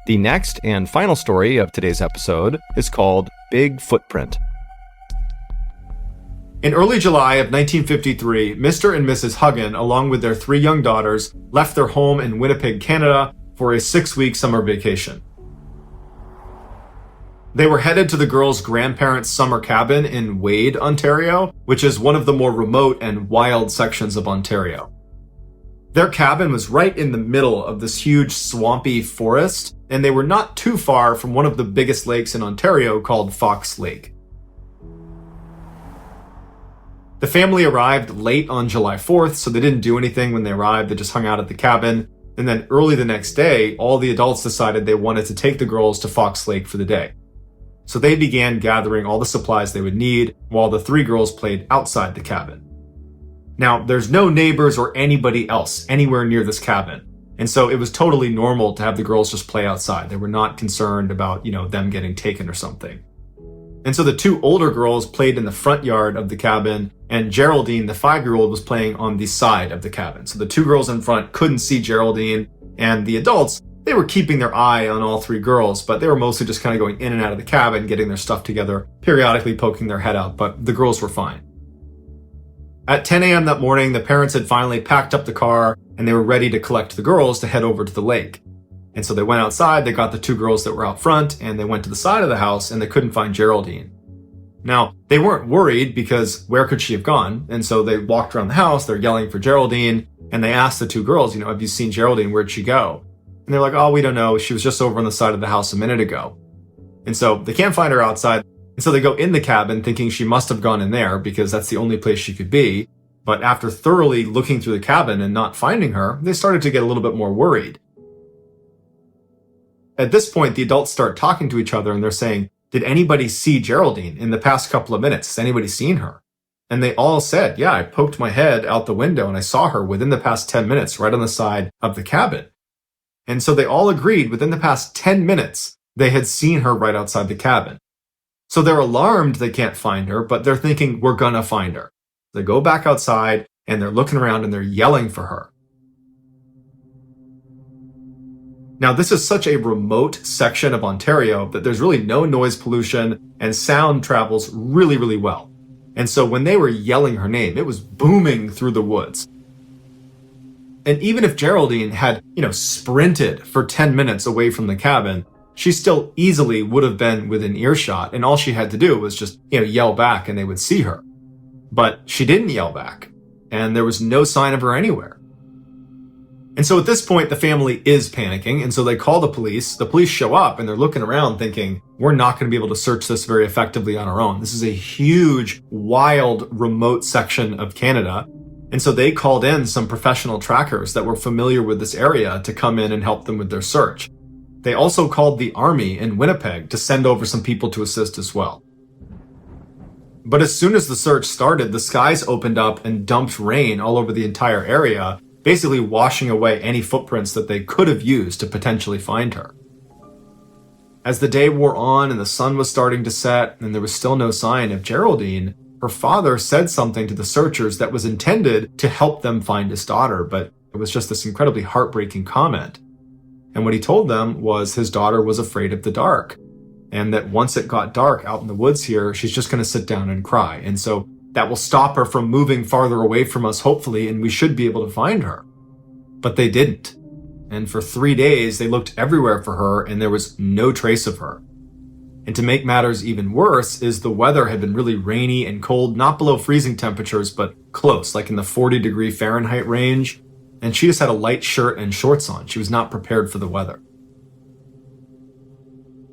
The next and final story of today's episode is called Big Footprint. In early July of 1953, Mr. and Mrs. Huggin, along with their 3 young daughters, left their home in Winnipeg, Canada, for a 6-week summer vacation. They were headed to the girls' grandparents' summer cabin in Wade, Ontario, which is one of the more remote and wild sections of Ontario. Their cabin was right in the middle of this huge swampy forest, and they were not too far from one of the biggest lakes in Ontario called Fox Lake. The family arrived late on July 4th, so they didn't do anything when they arrived. They just hung out at the cabin. And then early the next day, all the adults decided they wanted to take the girls to Fox Lake for the day. So they began gathering all the supplies they would need while the 3 girls played outside the cabin. Now, there's no neighbors or anybody else anywhere near this cabin. And so it was totally normal to have the girls just play outside. They were not concerned about, them getting taken or something. And so the 2 older girls played in the front yard of the cabin, and Geraldine, the 5-year-old, was playing on the side of the cabin. So the 2 girls in front couldn't see Geraldine, and the adults, they were keeping their eye on all 3 girls, but they were mostly just kind of going in and out of the cabin, getting their stuff together, periodically poking their head out, but the girls were fine. At 10 a.m. that morning, the parents had finally packed up the car, and they were ready to collect the girls to head over to the lake. And so they went outside, they got the 2 girls that were out front, and they went to the side of the house, and they couldn't find Geraldine. Now, they weren't worried because where could she have gone? And so they walked around the house, they're yelling for Geraldine, and they asked the 2 girls, have you seen Geraldine? Where'd she go? And they're like, oh, we don't know. She was just over on the side of the house a minute ago. And so they can't find her outside. And so they go in the cabin thinking she must have gone in there because that's the only place she could be. But after thoroughly looking through the cabin and not finding her, they started to get a little bit more worried. At this point, the adults start talking to each other and they're saying, did anybody see Geraldine in the past couple of minutes? Has anybody seen her? And they all said, yeah, I poked my head out the window and I saw her within the past 10 minutes right on the side of the cabin. And so they all agreed within the past 10 minutes, they had seen her right outside the cabin. So they're alarmed they can't find her, but they're thinking, we're gonna find her. They go back outside and they're looking around and they're yelling for her. Now, this is such a remote section of Ontario that there's really no noise pollution and sound travels really, really well. And so when they were yelling her name, it was booming through the woods. And even if Geraldine had, sprinted for 10 minutes away from the cabin, she still easily would have been within earshot. And all she had to do was just, yell back and they would see her. But she didn't yell back and there was no sign of her anywhere. And so at this point, the family is panicking, and so they call the police. The police show up, and they're looking around thinking, we're not going to be able to search this very effectively on our own. This is a huge, wild, remote section of Canada. And so they called in some professional trackers that were familiar with this area to come in and help them with their search. They also called the army in Winnipeg to send over some people to assist as well. But as soon as the search started, the skies opened up and dumped rain all over the entire area, basically washing away any footprints that they could have used to potentially find her. As the day wore on and the sun was starting to set and there was still no sign of Geraldine, her father said something to the searchers that was intended to help them find his daughter, but it was just this incredibly heartbreaking comment. And what he told them was his daughter was afraid of the dark, and that once it got dark out in the woods here, she's just going to sit down and cry. And so that will stop her from moving farther away from us, hopefully, and we should be able to find her. But they didn't. And for 3 days, they looked everywhere for her, and there was no trace of her. And to make matters even worse is the weather had been really rainy and cold, not below freezing temperatures, but close, like in the 40-degree Fahrenheit range. And she just had a light shirt and shorts on. She was not prepared for the weather.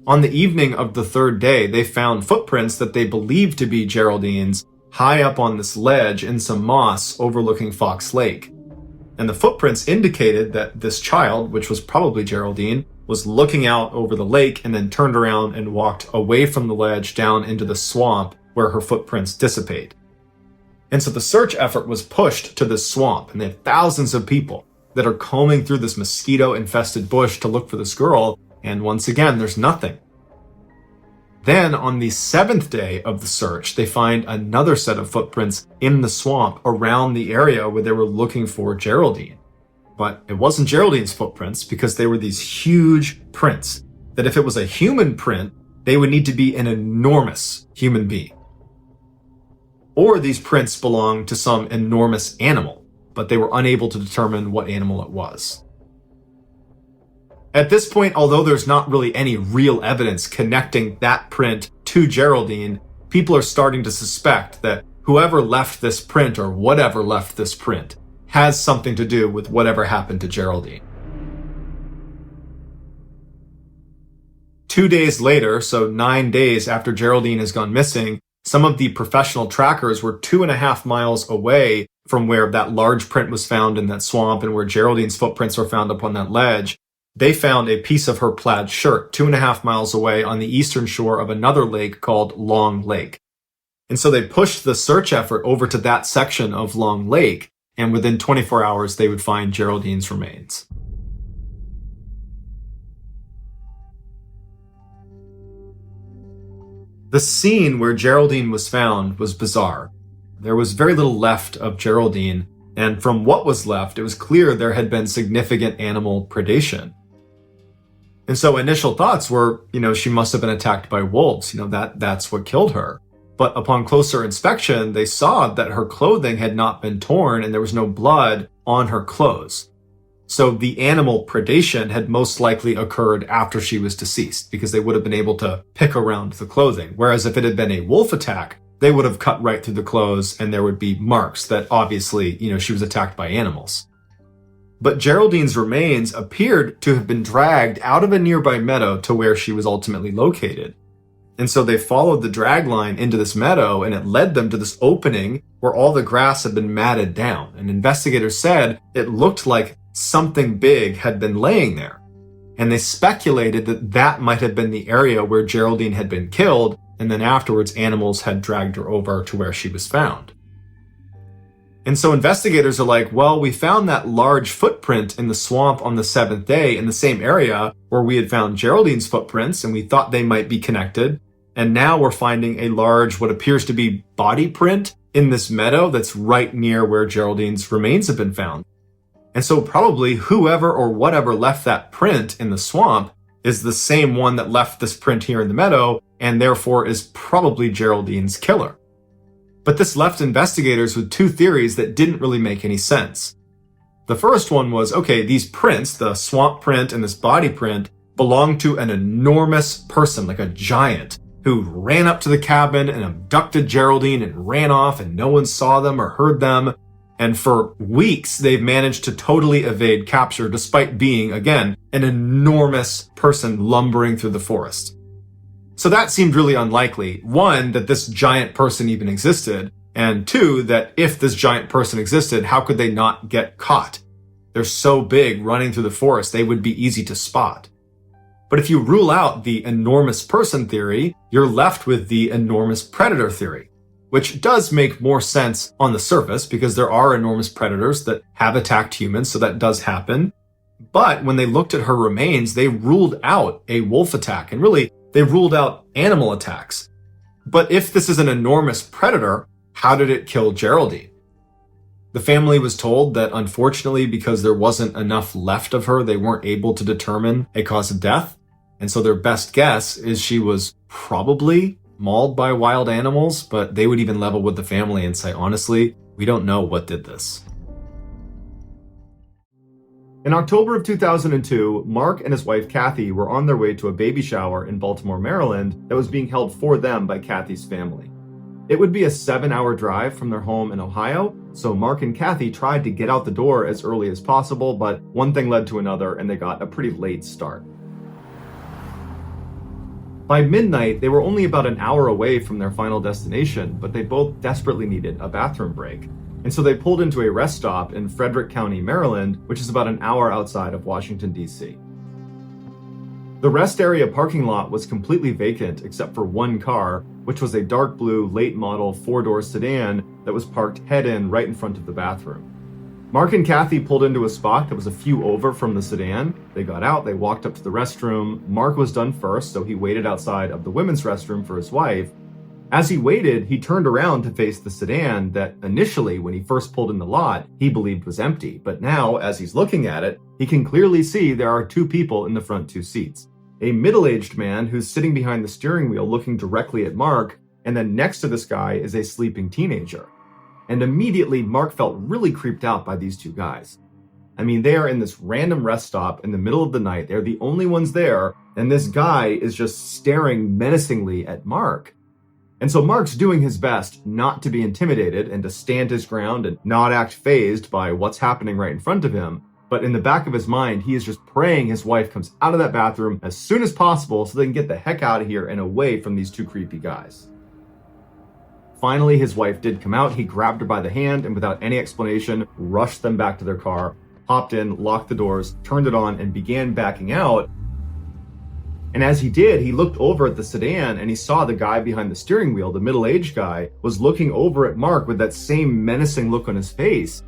On the evening of the 3rd day, they found footprints that they believed to be Geraldine's high up on this ledge in some moss overlooking Fox Lake. And the footprints indicated that this child, which was probably Geraldine, was looking out over the lake and then turned around and walked away from the ledge down into the swamp where her footprints dissipate. And so the search effort was pushed to this swamp, and they had thousands of people that are combing through this mosquito-infested bush to look for this girl, and once again, there's nothing. Then, on the 7th day of the search, they find another set of footprints in the swamp around the area where they were looking for Geraldine. But it wasn't Geraldine's footprints because they were these huge prints that if it was a human print, they would need to be an enormous human being. Or these prints belonged to some enormous animal, but they were unable to determine what animal it was. At this point, although there's not really any real evidence connecting that print to Geraldine, people are starting to suspect that whoever left this print or whatever left this print has something to do with whatever happened to Geraldine. 2 days later, so 9 days after Geraldine has gone missing, some of the professional trackers were 2.5 miles away from where that large print was found in that swamp and where Geraldine's footprints were found up on that ledge. They found a piece of her plaid shirt 2.5 miles away on the eastern shore of another lake called Long Lake. And so they pushed the search effort over to that section of Long Lake, and within 24 hours they would find Geraldine's remains. The scene where Geraldine was found was bizarre. There was very little left of Geraldine, and from what was left, it was clear there had been significant animal predation. And so initial thoughts were, she must have been attacked by wolves, that's what killed her. But upon closer inspection, they saw that her clothing had not been torn and there was no blood on her clothes. So the animal predation had most likely occurred after she was deceased because they would have been able to pick around the clothing. Whereas if it had been a wolf attack, they would have cut right through the clothes and there would be marks that obviously, she was attacked by animals. But Geraldine's remains appeared to have been dragged out of a nearby meadow to where she was ultimately located. And so they followed the drag line into this meadow and it led them to this opening where all the grass had been matted down. And investigators said it looked like something big had been laying there. And they speculated that that might have been the area where Geraldine had been killed, and then afterwards animals had dragged her over to where she was found. And so investigators are like, well, we found that large footprint in the swamp on the 7th day in the same area where we had found Geraldine's footprints, and we thought they might be connected. And now we're finding a large, what appears to be body print in this meadow that's right near where Geraldine's remains have been found. And so probably whoever or whatever left that print in the swamp is the same one that left this print here in the meadow, and therefore is probably Geraldine's killer. But this left investigators with two theories that didn't really make any sense. The first one was, okay, these prints, the swamp print and this body print, belong to an enormous person, like a giant, who ran up to the cabin and abducted Geraldine and ran off and no one saw them or heard them. And for weeks, they've managed to totally evade capture despite being, again, an enormous person lumbering through the forest. So that seemed really unlikely. One, that this giant person even existed. And two, that if this giant person existed, how could they not get caught? They're so big running through the forest, they would be easy to spot. But if you rule out the enormous person theory, you're left with the enormous predator theory, which does make more sense on the surface because there are enormous predators that have attacked humans, so that does happen. But when they looked at her remains, they ruled out a wolf attack, and really, they ruled out animal attacks. But if this is an enormous predator, how did it kill Geraldine? The family was told that unfortunately, because there wasn't enough left of her, they weren't able to determine a cause of death. And so their best guess is she was probably mauled by wild animals, but they would even level with the family and say, honestly, we don't know what did this. In October of 2002, Mark and his wife Kathy were on their way to a baby shower in Baltimore, Maryland that was being held for them by Kathy's family. It would be a 7-hour drive from their home in Ohio, so Mark and Kathy tried to get out the door as early as possible, but one thing led to another and they got a pretty late start. By midnight, they were only about an hour away from their final destination, but they both desperately needed a bathroom break. And so they pulled into a rest stop in Frederick County, Maryland, which is about an hour outside of Washington, D.C. The rest area parking lot was completely vacant except for one car, which was a dark blue late model 4-door sedan that was parked head-in right in front of the bathroom. Mark and Kathy pulled into a spot that was a few over from the sedan. They got out, they walked up to the restroom. Mark was done first, so he waited outside of the women's restroom for his wife. As he waited, he turned around to face the sedan that initially, when he first pulled in the lot, he believed was empty. But now, as he's looking at it, he can clearly see there are two people in the front two seats. A middle-aged man who's sitting behind the steering wheel looking directly at Mark, and then next to this guy is a sleeping teenager. And immediately, Mark felt really creeped out by these two guys. I mean, they are in this random rest stop in the middle of the night. They're the only ones there, and this guy is just staring menacingly at Mark. And so Mark's doing his best not to be intimidated and to stand his ground and not act fazed by what's happening right in front of him. But in the back of his mind, he is just praying his wife comes out of that bathroom as soon as possible so they can get the heck out of here and away from these two creepy guys. Finally, his wife did come out. He grabbed her by the hand and without any explanation, rushed them back to their car, hopped in, locked the doors, turned it on, and began backing out. And as he did, he looked over at the sedan and he saw the guy behind the steering wheel, the middle-aged guy, was looking over at Mark with that same menacing look on his face.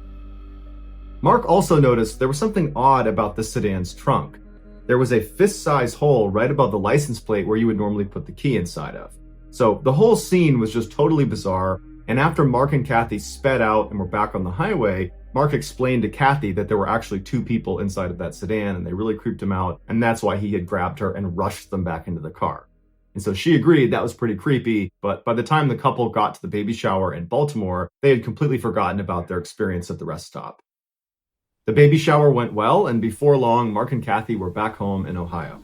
Mark also noticed there was something odd about the sedan's trunk. There was a fist-sized hole right above the license plate where you would normally put the key inside of. So the whole scene was just totally bizarre, and after Mark and Kathy sped out and were back on the highway, Mark explained to Kathy that there were actually two people inside of that sedan and they really creeped him out, and that's why he had grabbed her and rushed them back into the car. And so she agreed that was pretty creepy, but by the time the couple got to the baby shower in Baltimore, they had completely forgotten about their experience at the rest stop. The baby shower went well, and before long, Mark and Kathy were back home in Ohio.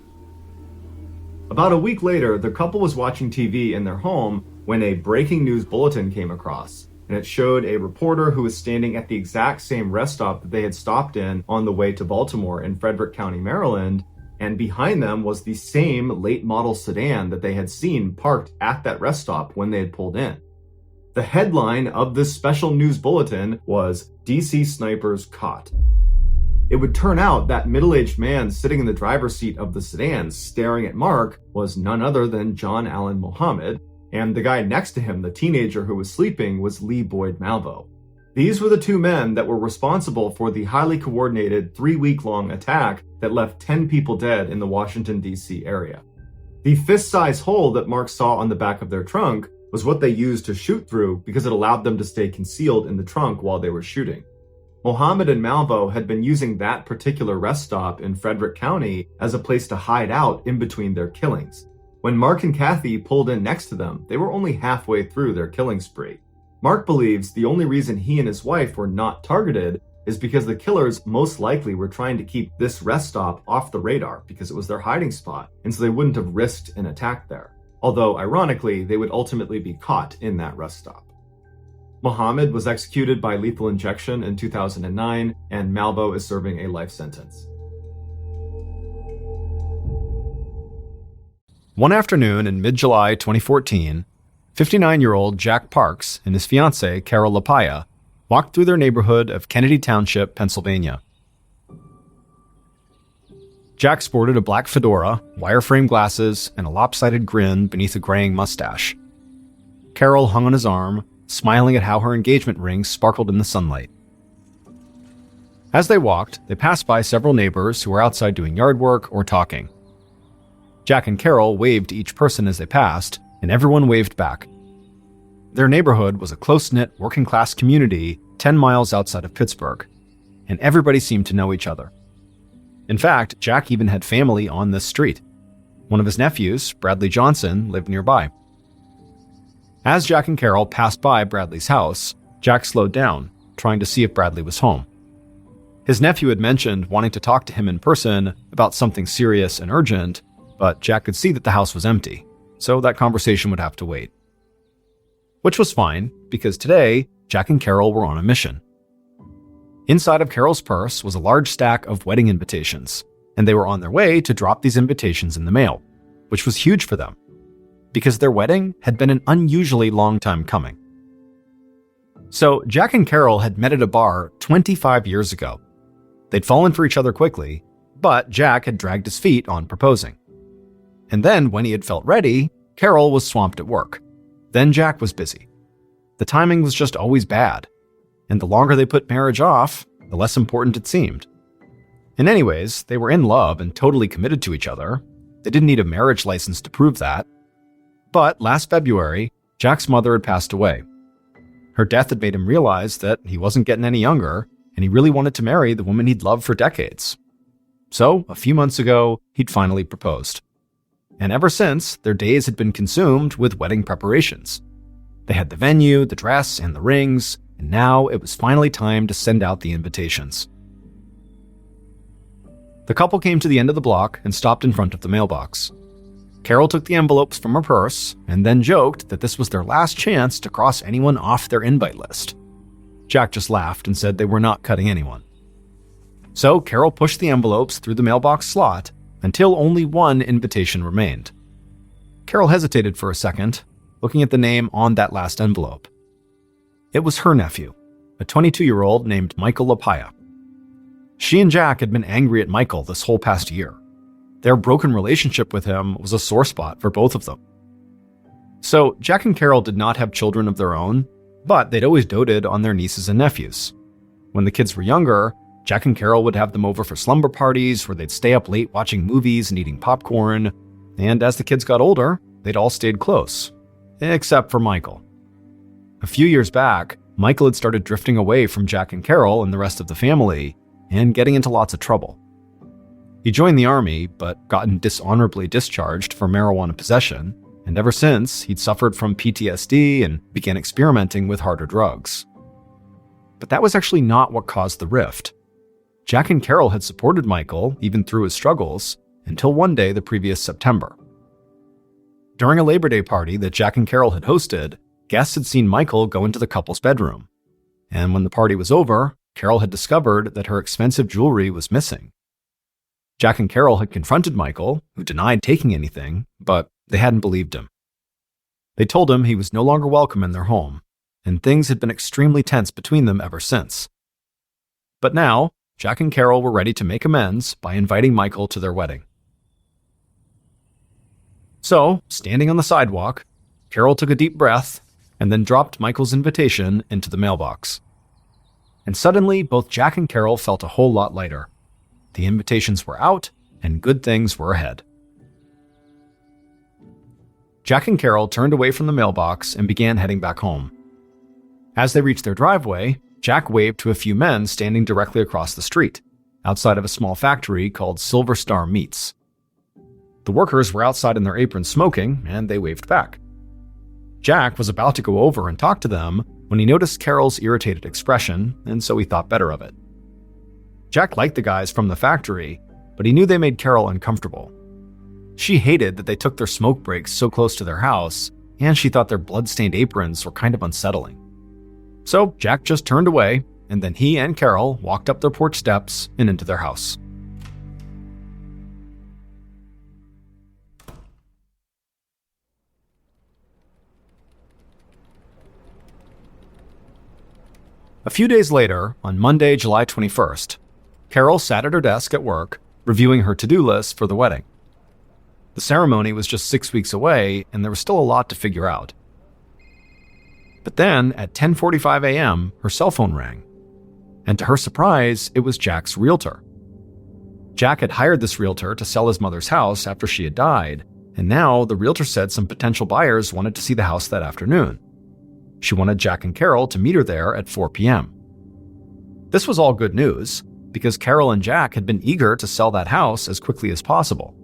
About a week later, the couple was watching TV in their home when a breaking news bulletin came across, and it showed a reporter who was standing at the exact same rest stop that they had stopped in on the way to Baltimore in Frederick County, Maryland, and behind them was the same late model sedan that they had seen parked at that rest stop when they had pulled in. The headline of this special news bulletin was DC Snipers Caught. It would turn out that middle-aged man sitting in the driver's seat of the sedan staring at Mark was none other than John Allen Muhammad, and the guy next to him, the teenager who was sleeping, was Lee Boyd Malvo. These were the two men that were responsible for the highly coordinated 3-week-long attack that left 10 people dead in the Washington, D.C. area. The fist-sized hole that Mark saw on the back of their trunk was what they used to shoot through because it allowed them to stay concealed in the trunk while they were shooting. Muhammad and Malvo had been using that particular rest stop in Frederick County as a place to hide out in between their killings. When Mark and Kathy pulled in next to them, they were only halfway through their killing spree. Mark believes the only reason he and his wife were not targeted is because the killers most likely were trying to keep this rest stop off the radar because it was their hiding spot, and so they wouldn't have risked an attack there. Although, ironically, they would ultimately be caught in that rest stop. Muhammad was executed by lethal injection in 2009, and Malvo is serving a life sentence. One afternoon in mid-July 2014, 59-year-old Jack Parks and his fiancee, Carol LaPaya, walked through their neighborhood of Kennedy Township, Pennsylvania. Jack sported a black fedora, wireframe glasses, and a lopsided grin beneath a graying mustache. Carol hung on his arm, smiling at how her engagement ring sparkled in the sunlight. As they walked, they passed by several neighbors who were outside doing yard work or talking. Jack and Carol waved to each person as they passed, and everyone waved back. Their neighborhood was a close-knit, working-class community 10 miles outside of Pittsburgh, and everybody seemed to know each other. In fact, Jack even had family on this street. One of his nephews, Bradley Johnson, lived nearby. As Jack and Carol passed by Bradley's house, Jack slowed down, trying to see if Bradley was home. His nephew had mentioned wanting to talk to him in person about something serious and urgent, but Jack could see that the house was empty, so that conversation would have to wait. Which was fine, because today, Jack and Carol were on a mission. Inside of Carol's purse was a large stack of wedding invitations, and they were on their way to drop these invitations in the mail, which was huge for them, because their wedding had been an unusually long time coming. So Jack and Carol had met at a bar 25 years ago. They'd fallen for each other quickly, but Jack had dragged his feet on proposing. And then, when he had felt ready, Carol was swamped at work. Then Jack was busy. The timing was just always bad, and the longer they put marriage off, the less important it seemed. And anyways, they were in love and totally committed to each other. They didn't need a marriage license to prove that. But last February, Jack's mother had passed away. Her death had made him realize that he wasn't getting any younger, and he really wanted to marry the woman he'd loved for decades. So, a few months ago, he'd finally proposed. And ever since, their days had been consumed with wedding preparations. They had the venue, the dress, and the rings, and now it was finally time to send out the invitations. The couple came to the end of the block and stopped in front of the mailbox. Carol took the envelopes from her purse and then joked that this was their last chance to cross anyone off their invite list. Jack just laughed and said they were not cutting anyone. So Carol pushed the envelopes through the mailbox slot until only one invitation remained. Carol hesitated for a second, looking at the name on that last envelope. It was her nephew, a 22-year-old named Michael LaPaya. She and Jack had been angry at Michael this whole past year. Their broken relationship with him was a sore spot for both of them. So Jack and Carol did not have children of their own, but they'd always doted on their nieces and nephews. When the kids were younger, Jack and Carol would have them over for slumber parties where they'd stay up late watching movies and eating popcorn, and as the kids got older, they'd all stayed close, except for Michael. A few years back, Michael had started drifting away from Jack and Carol and the rest of the family, and getting into lots of trouble. He joined the army, but gotten dishonorably discharged for marijuana possession, and ever since, he'd suffered from PTSD and began experimenting with harder drugs. But that was actually not what caused the rift. Jack and Carol had supported Michael, even through his struggles, until one day the previous September. During a Labor Day party that Jack and Carol had hosted, guests had seen Michael go into the couple's bedroom. And when the party was over, Carol had discovered that her expensive jewelry was missing. Jack and Carol had confronted Michael, who denied taking anything, but they hadn't believed him. They told him he was no longer welcome in their home, and things had been extremely tense between them ever since. But now, Jack and Carol were ready to make amends by inviting Michael to their wedding. So, standing on the sidewalk, Carol took a deep breath and then dropped Michael's invitation into the mailbox. And suddenly, both Jack and Carol felt a whole lot lighter. The invitations were out, and good things were ahead. Jack and Carol turned away from the mailbox and began heading back home. As they reached their driveway, Jack waved to a few men standing directly across the street, outside of a small factory called Silver Star Meats. The workers were outside in their aprons smoking, and they waved back. Jack was about to go over and talk to them when he noticed Carol's irritated expression, and so he thought better of it. Jack liked the guys from the factory, but he knew they made Carol uncomfortable. She hated that they took their smoke breaks so close to their house, and she thought their blood-stained aprons were kind of unsettling. So Jack just turned away, and then he and Carol walked up their porch steps and into their house. A few days later, on Monday, July 21st, Carol sat at her desk at work, reviewing her to-do list for the wedding. The ceremony was just 6 weeks away, and there was still a lot to figure out. But then, at 10:45 a.m., her cell phone rang. And to her surprise, it was Jack's realtor. Jack had hired this realtor to sell his mother's house after she had died, and now the realtor said some potential buyers wanted to see the house that afternoon. She wanted Jack and Carol to meet her there at 4 p.m. This was all good news, because Carol and Jack had been eager to sell that house as quickly as possible.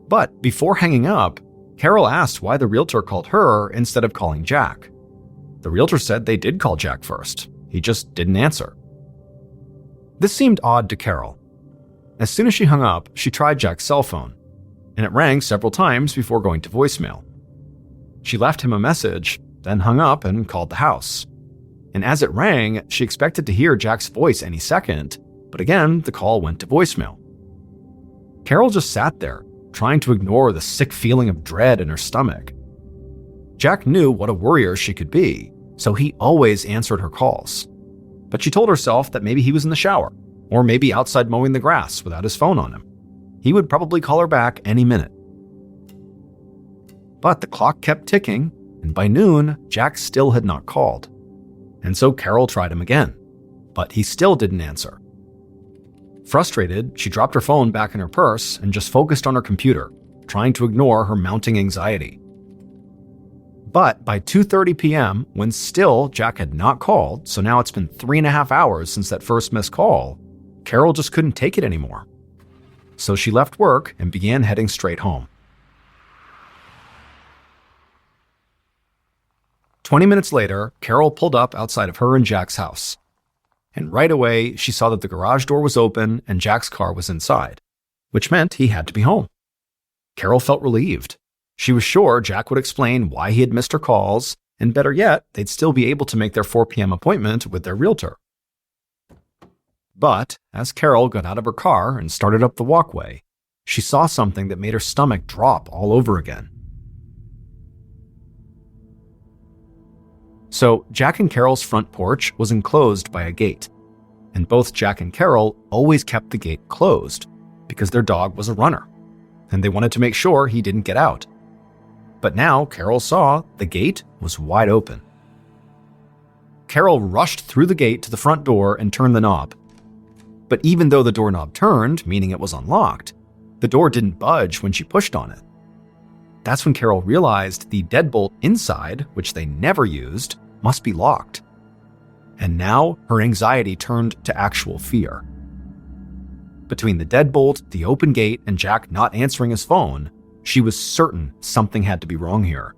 But before hanging up, Carol asked why the realtor called her instead of calling Jack. The realtor said they did call Jack first. He just didn't answer. This seemed odd to Carol. As soon as she hung up, she tried Jack's cell phone, and it rang several times before going to voicemail. She left him a message, then hung up and called the house. And as it rang, she expected to hear Jack's voice any second, but again, the call went to voicemail. Carol just sat there, trying to ignore the sick feeling of dread in her stomach. Jack knew what a worrier she could be, so he always answered her calls. But she told herself that maybe he was in the shower, or maybe outside mowing the grass without his phone on him. He would probably call her back any minute. But the clock kept ticking, and by noon, Jack still had not called. And so Carol tried him again, but he still didn't answer. Frustrated, she dropped her phone back in her purse and just focused on her computer, trying to ignore her mounting anxiety. But by 2:30 p.m., when still Jack had not called, so now it's been 3.5 hours since that first missed call, Carol just couldn't take it anymore. So she left work and began heading straight home. 20 minutes later, Carol pulled up outside of her and Jack's house. And right away, she saw that the garage door was open and Jack's car was inside, which meant he had to be home. Carol felt relieved. She was sure Jack would explain why he had missed her calls, and better yet, they'd still be able to make their 4 p.m. appointment with their realtor. But as Carol got out of her car and started up the walkway, she saw something that made her stomach drop all over again. So Jack and Carol's front porch was enclosed by a gate, and both Jack and Carol always kept the gate closed because their dog was a runner, and they wanted to make sure he didn't get out. But now Carol saw the gate was wide open. Carol rushed through the gate to the front door and turned the knob. But even though the doorknob turned, meaning it was unlocked, the door didn't budge when she pushed on it. That's when Carol realized the deadbolt inside, which they never used, must be locked. And now her anxiety turned to actual fear. Between the deadbolt, the open gate, and Jack not answering his phone, she was certain something had to be wrong here.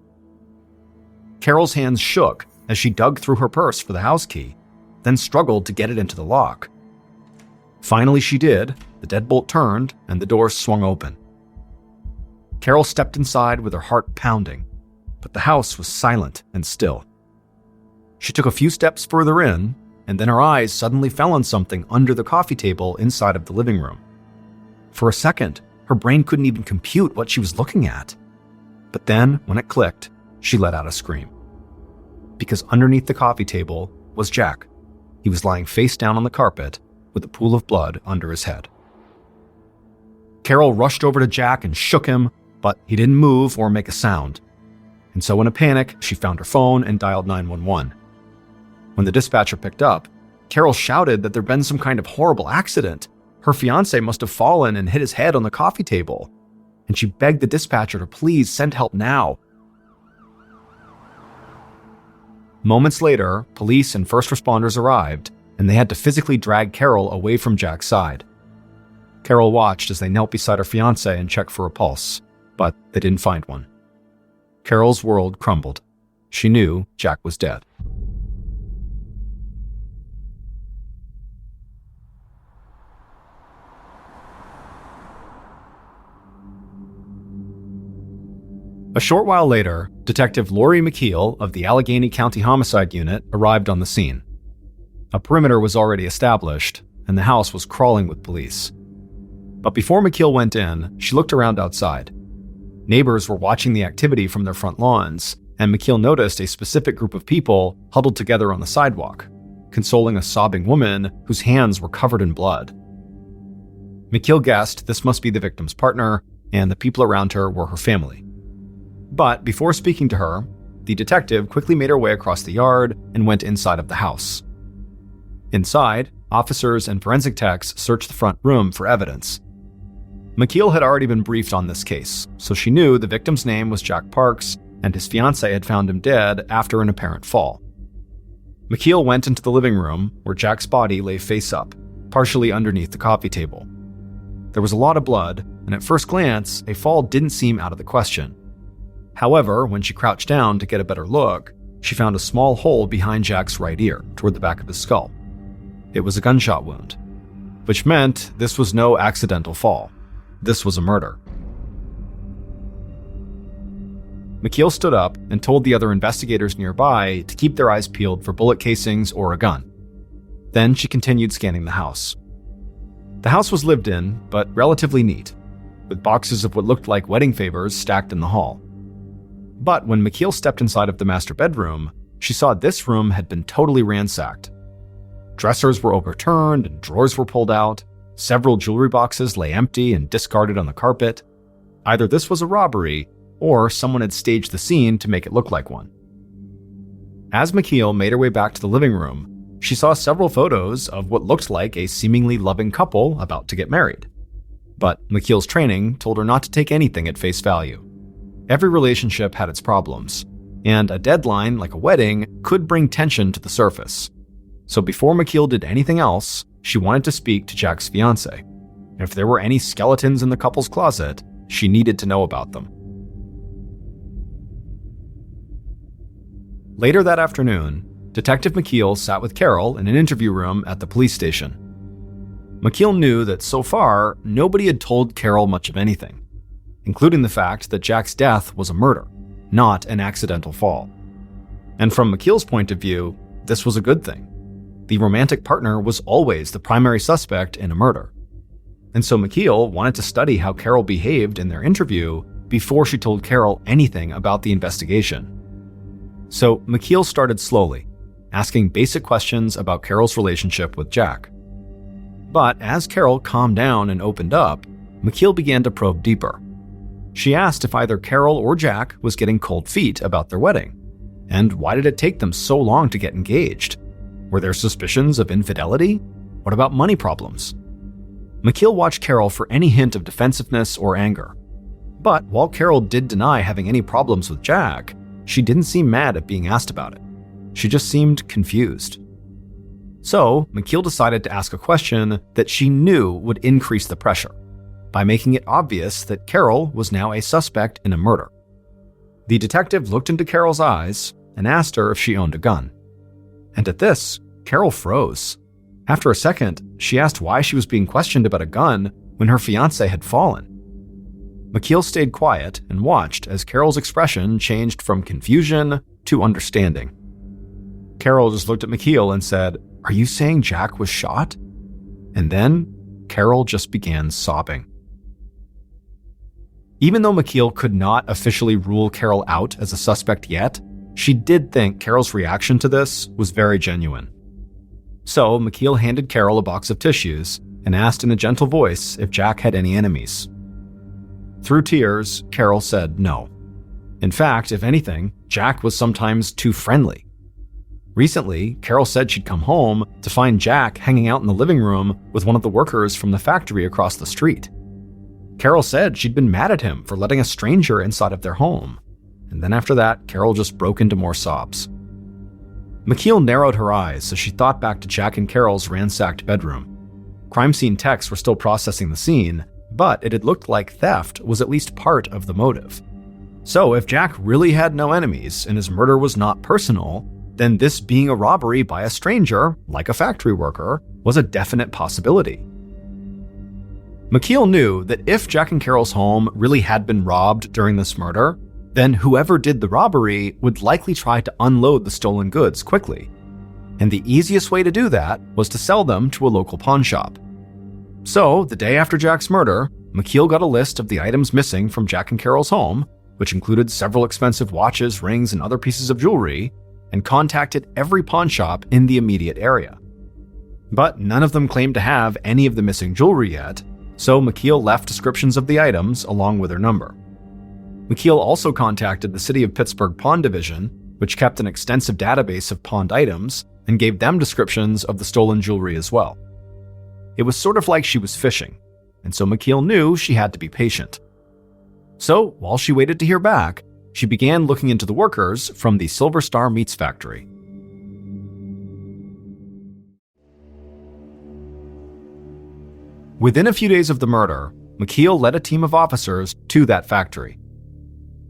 Carol's hands shook as she dug through her purse for the house key, then struggled to get it into the lock. Finally she did, the deadbolt turned, and the door swung open. Carol stepped inside with her heart pounding, but the house was silent and still. She took a few steps further in, and then her eyes suddenly fell on something under the coffee table inside of the living room. For a second, her brain couldn't even compute what she was looking at. But then, when it clicked, she let out a scream. Because underneath the coffee table was Jack. He was lying face down on the carpet with a pool of blood under his head. Carol rushed over to Jack and shook him, but he didn't move or make a sound. And so in a panic, she found her phone and dialed 911. When the dispatcher picked up, Carol shouted that there'd been some kind of horrible accident. Her fiancé must have fallen and hit his head on the coffee table. And she begged the dispatcher to please send help now. Moments later, police and first responders arrived, and they had to physically drag Carol away from Jack's side. Carol watched as they knelt beside her fiancé and checked for a pulse, but they didn't find one. Carol's world crumbled. She knew Jack was dead. A short while later, Detective Lori McKeel of the Allegheny County Homicide Unit arrived on the scene. A perimeter was already established, and the house was crawling with police. But before McKeel went in, she looked around outside. Neighbors were watching the activity from their front lawns, and McKeel noticed a specific group of people huddled together on the sidewalk, consoling a sobbing woman whose hands were covered in blood. McKeel guessed this must be the victim's partner, and the people around her were her family. But before speaking to her, the detective quickly made her way across the yard and went inside of the house. Inside, officers and forensic techs searched the front room for evidence. McKeel had already been briefed on this case, so she knew the victim's name was Jack Parks, and his fiancée had found him dead after an apparent fall. McKeel went into the living room, where Jack's body lay face up, partially underneath the coffee table. There was a lot of blood, and at first glance, a fall didn't seem out of the question. However, when she crouched down to get a better look, she found a small hole behind Jack's right ear, toward the back of his skull. It was a gunshot wound, which meant this was no accidental fall. This was a murder. McKeel stood up and told the other investigators nearby to keep their eyes peeled for bullet casings or a gun. Then she continued scanning the house. The house was lived in, but relatively neat, with boxes of what looked like wedding favors stacked in the hall. But when McKeel stepped inside of the master bedroom, she saw this room had been totally ransacked. Dressers were overturned and drawers were pulled out. Several jewelry boxes lay empty and discarded on the carpet. Either this was a robbery, or someone had staged the scene to make it look like one. As McKeel made her way back to the living room, she saw several photos of what looked like a seemingly loving couple about to get married. But McKeel's training told her not to take anything at face value. Every relationship had its problems, and a deadline like a wedding could bring tension to the surface. So before McKeel did anything else, she wanted to speak to Jack's fiancé. If there were any skeletons in the couple's closet, she needed to know about them. Later that afternoon, Detective McKeel sat with Carol in an interview room at the police station. McKeel knew that so far, nobody had told Carol much of anything, including the fact that Jack's death was a murder, not an accidental fall. And from McKeel's point of view, this was a good thing. The romantic partner was always the primary suspect in a murder. And so McKeel wanted to study how Carol behaved in their interview before she told Carol anything about the investigation. So McKeel started slowly, asking basic questions about Carol's relationship with Jack. But as Carol calmed down and opened up, McKeel began to probe deeper. She asked if either Carol or Jack was getting cold feet about their wedding. And why did it take them so long to get engaged? Were there suspicions of infidelity? What about money problems? McKeel watched Carol for any hint of defensiveness or anger. But while Carol did deny having any problems with Jack, she didn't seem mad at being asked about it. She just seemed confused. So, McKeel decided to ask a question that she knew would increase the pressure, by making it obvious that Carol was now a suspect in a murder. The detective looked into Carol's eyes and asked her if she owned a gun. And at this, Carol froze. After a second, she asked why she was being questioned about a gun when her fiancé had fallen. McKeel stayed quiet and watched as Carol's expression changed from confusion to understanding. Carol just looked at McKeel and said, "Are you saying Jack was shot?" And then, Carol just began sobbing. Even though McKeel could not officially rule Carol out as a suspect yet, she did think Carol's reaction to this was very genuine. So McKeel handed Carol a box of tissues and asked in a gentle voice if Jack had any enemies. Through tears, Carol said no. In fact, if anything, Jack was sometimes too friendly. Recently, Carol said she'd come home to find Jack hanging out in the living room with one of the workers from the factory across the street. Carol said she'd been mad at him for letting a stranger inside of their home. And then after that, Carol just broke into more sobs. McKeel narrowed her eyes as she thought back to Jack and Carol's ransacked bedroom. Crime scene techs were still processing the scene, but it had looked like theft was at least part of the motive. So if Jack really had no enemies and his murder was not personal, then this being a robbery by a stranger, like a factory worker, was a definite possibility. McKeel knew that if Jack and Carol's home really had been robbed during this murder, then whoever did the robbery would likely try to unload the stolen goods quickly. And the easiest way to do that was to sell them to a local pawn shop. So, the day after Jack's murder, McKeel got a list of the items missing from Jack and Carol's home, which included several expensive watches, rings, and other pieces of jewelry, and contacted every pawn shop in the immediate area. But none of them claimed to have any of the missing jewelry yet, so McKeel left descriptions of the items along with her number. McKeel also contacted the City of Pittsburgh Pawn Division, which kept an extensive database of pawned items, and gave them descriptions of the stolen jewelry as well. It was sort of like she was fishing, and so McKeel knew she had to be patient. So, while she waited to hear back, she began looking into the workers from the Silver Star Meats Factory. Within a few days of the murder, McKeel led a team of officers to that factory.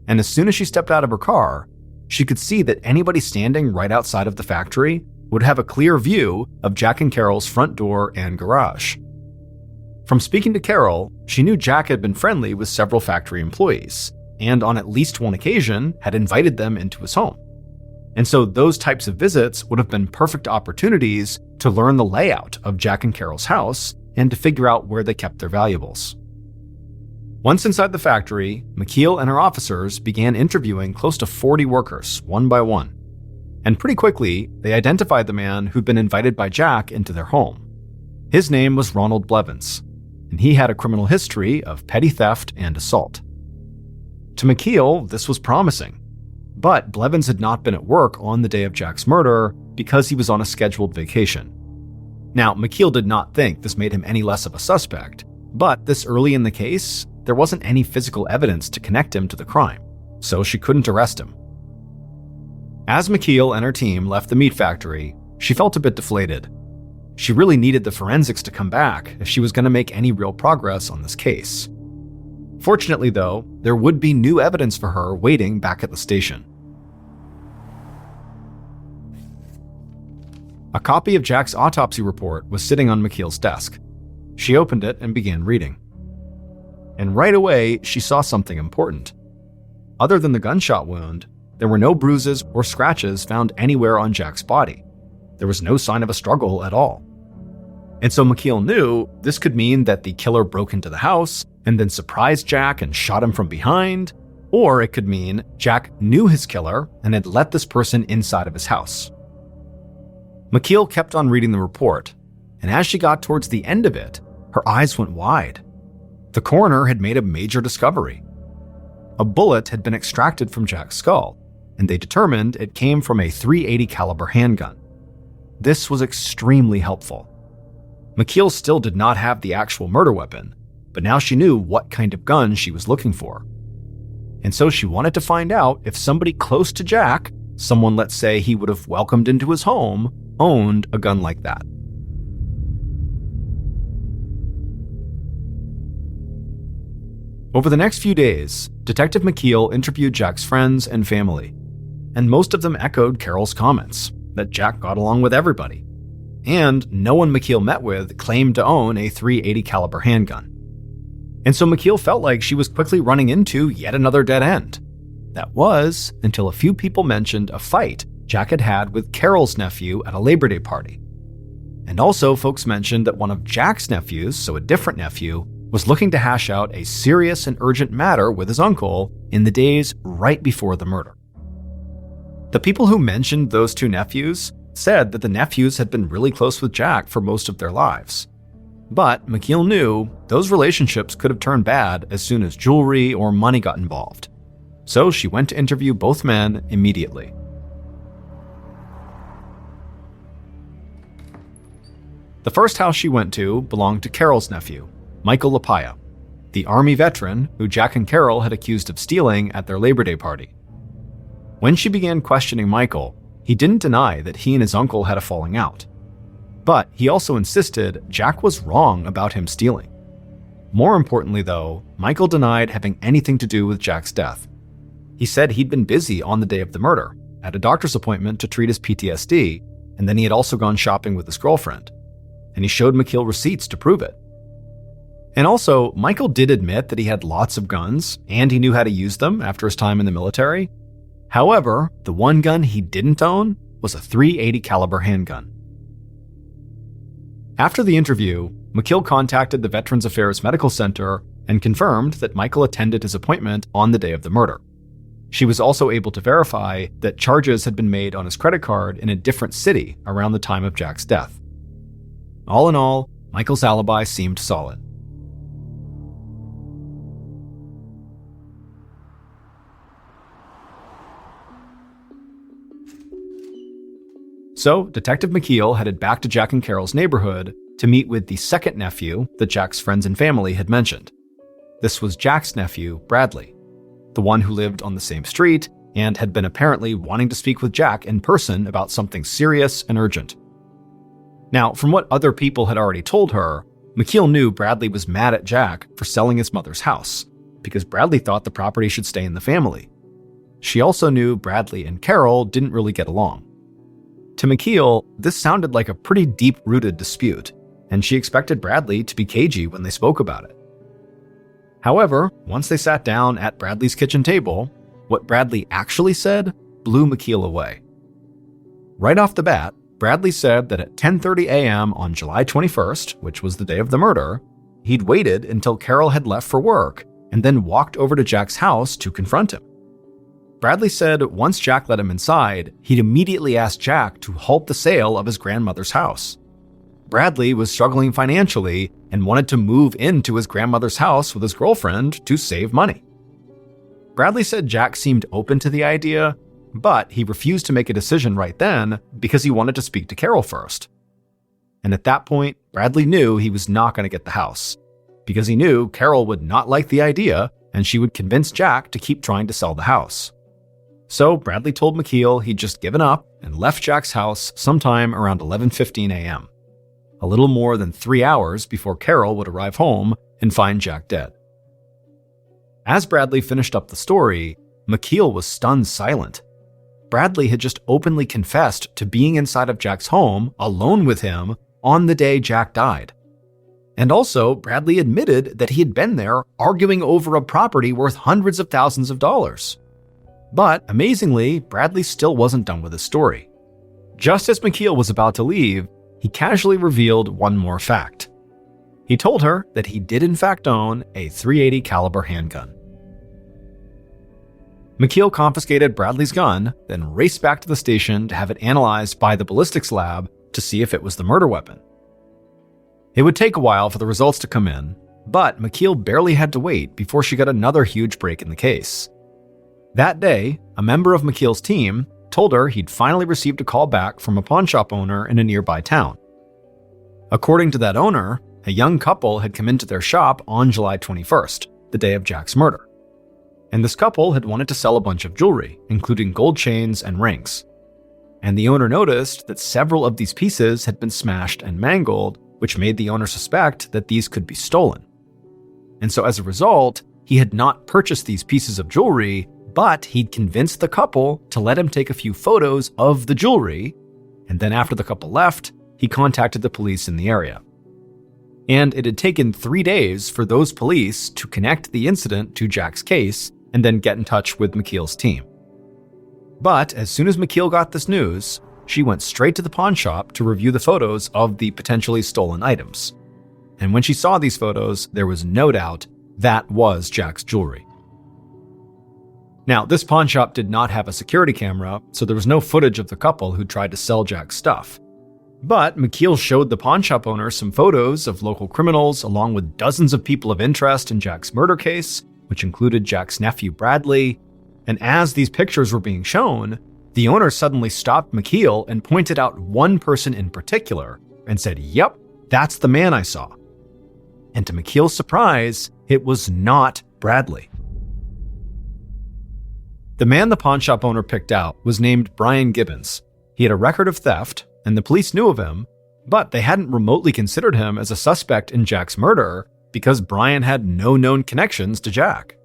And as soon as she stepped out of her car, she could see that anybody standing right outside of the factory would have a clear view of Jack and Carol's front door and garage. From speaking to Carol, she knew Jack had been friendly with several factory employees, and on at least one occasion had invited them into his home. And so those types of visits would have been perfect opportunities to learn the layout of Jack and Carol's house and to figure out where they kept their valuables. Once inside the factory, McKeel and her officers began interviewing close to 40 workers, one by one. And pretty quickly, they identified the man who'd been invited by Jack into their home. His name was Ronald Blevins, and he had a criminal history of petty theft and assault. To McKeel, this was promising. But Blevins had not been at work on the day of Jack's murder because he was on a scheduled vacation. Now, McKeel did not think this made him any less of a suspect, but this early in the case, there wasn't any physical evidence to connect him to the crime, so she couldn't arrest him. As McKeel and her team left the meat factory, she felt a bit deflated. She really needed the forensics to come back if she was going to make any real progress on this case. Fortunately, though, there would be new evidence for her waiting back at the station. A copy of Jack's autopsy report was sitting on McKeel's desk. She opened it and began reading. And right away, she saw something important. Other than the gunshot wound, there were no bruises or scratches found anywhere on Jack's body. There was no sign of a struggle at all. And so McKeel knew this could mean that the killer broke into the house and then surprised Jack and shot him from behind, or it could mean Jack knew his killer and had let this person inside of his house. McKeel kept on reading the report, and as she got towards the end of it, her eyes went wide. The coroner had made a major discovery. A bullet had been extracted from Jack's skull, and they determined it came from a .380 caliber handgun. This was extremely helpful. McKeel still did not have the actual murder weapon, but now she knew what kind of gun she was looking for. And so she wanted to find out if somebody close to Jack, someone let's say he would have welcomed into his home, owned a gun like that. Over the next few days, Detective McKeel interviewed Jack's friends and family, and most of them echoed Carol's comments that Jack got along with everybody. And no one McKeel met with claimed to own a .380 caliber handgun. And so McKeel felt like she was quickly running into yet another dead end. That was until a few people mentioned a fight Jack had had with Carol's nephew at a Labor Day party. And also folks mentioned that one of Jack's nephews, so a different nephew, was looking to hash out a serious and urgent matter with his uncle in the days right before the murder. The people who mentioned those two nephews said that the nephews had been really close with Jack for most of their lives. But McKeel knew those relationships could have turned bad as soon as jewelry or money got involved. So she went to interview both men immediately. The first house she went to belonged to Carol's nephew, Michael Lapaya, the Army veteran who Jack and Carol had accused of stealing at their Labor Day party. When she began questioning Michael, he didn't deny that he and his uncle had a falling out. But he also insisted Jack was wrong about him stealing. More importantly, though, Michael denied having anything to do with Jack's death. He said he'd been busy on the day of the murder, at a doctor's appointment to treat his PTSD, and then he had also gone shopping with his girlfriend. And he showed McKeel receipts to prove it. And also, Michael did admit that he had lots of guns, and he knew how to use them after his time in the military. However, the one gun he didn't own was a .380 caliber handgun. After the interview, McKeel contacted the Veterans Affairs Medical Center and confirmed that Michael attended his appointment on the day of the murder. She was also able to verify that charges had been made on his credit card in a different city around the time of Jack's death. All in all, Michael's alibi seemed solid. So, Detective McKeel headed back to Jack and Carol's neighborhood to meet with the second nephew that Jack's friends and family had mentioned. This was Jack's nephew, Bradley, the one who lived on the same street and had been apparently wanting to speak with Jack in person about something serious and urgent. Now, from what other people had already told her, McKeel knew Bradley was mad at Jack for selling his mother's house, because Bradley thought the property should stay in the family. She also knew Bradley and Carol didn't really get along. To McKeel, this sounded like a pretty deep-rooted dispute, and she expected Bradley to be cagey when they spoke about it. However, once they sat down at Bradley's kitchen table, what Bradley actually said blew McKeel away. Right off the bat, Bradley said that at 10:30 a.m. on July 21st, which was the day of the murder, he'd waited until Carol had left for work and then walked over to Jack's house to confront him. Bradley said once Jack let him inside, he'd immediately asked Jack to halt the sale of his grandmother's house. Bradley was struggling financially and wanted to move into his grandmother's house with his girlfriend to save money. Bradley said Jack seemed open to the idea, but he refused to make a decision right then because he wanted to speak to Carol first. And at that point, Bradley knew he was not going to get the house, because he knew Carol would not like the idea and she would convince Jack to keep trying to sell the house. So Bradley told McKeel he'd just given up and left Jack's house sometime around 11:15 a.m., a little more than 3 hours before Carol would arrive home and find Jack dead. As Bradley finished up the story, McKeel was stunned silent. Bradley had just openly confessed to being inside of Jack's home, alone with him, on the day Jack died. And also, Bradley admitted that he had been there arguing over a property worth hundreds of thousands of dollars. But, amazingly, Bradley still wasn't done with his story. Just as McKeel was about to leave, he casually revealed one more fact. He told her that he did in fact own a .380 caliber handgun. McKeel confiscated Bradley's gun, then raced back to the station to have it analyzed by the ballistics lab to see if it was the murder weapon. It would take a while for the results to come in, but McKeel barely had to wait before she got another huge break in the case. That day, a member of McKeel's team told her he'd finally received a call back from a pawnshop owner in a nearby town. According to that owner, a young couple had come into their shop on July 21st, the day of Jack's murder. And this couple had wanted to sell a bunch of jewelry, including gold chains and rings. And the owner noticed that several of these pieces had been smashed and mangled, which made the owner suspect that these could be stolen. And so as a result, he had not purchased these pieces of jewelry, but he'd convinced the couple to let him take a few photos of the jewelry, and then after the couple left, he contacted the police in the area. And it had taken 3 days for those police to connect the incident to Jack's case and then get in touch with McKeel's team. But as soon as McKeel got this news, she went straight to the pawn shop to review the photos of the potentially stolen items. And when she saw these photos, there was no doubt that was Jack's jewelry. Now, this pawn shop did not have a security camera, so there was no footage of the couple who tried to sell Jack's stuff. But McKeel showed the pawn shop owner some photos of local criminals along with dozens of people of interest in Jack's murder case, which included Jack's nephew Bradley. And as these pictures were being shown, the owner suddenly stopped McKeel and pointed out one person in particular and said, "Yep, that's the man I saw." And to McKeel's surprise, it was not Bradley. The man the pawn shop owner picked out was named Brian Gibbons. He had a record of theft, and the police knew of him, but they hadn't remotely considered him as a suspect in Jack's murder because Brian had no known connections to Jack.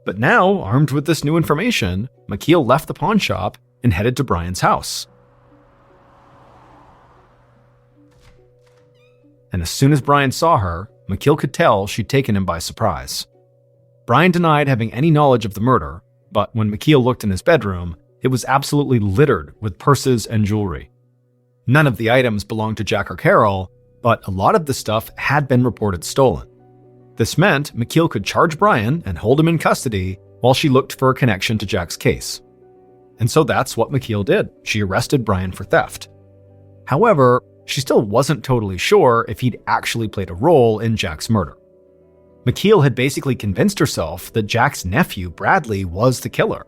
But now, armed with this new information, McKeel left the pawn shop and headed to Brian's house. And as soon as Brian saw her, McKeel could tell she'd taken him by surprise. Brian denied having any knowledge of the murder, but when McKeel looked in his bedroom, it was absolutely littered with purses and jewelry. None of the items belonged to Jack or Carol, but a lot of the stuff had been reported stolen. This meant McKeel could charge Brian and hold him in custody while she looked for a connection to Jack's case. And so that's what McKeel did. She arrested Brian for theft. However, she still wasn't totally sure if he'd actually played a role in Jack's murder. McKeel had basically convinced herself that Jack's nephew, Bradley, was the killer.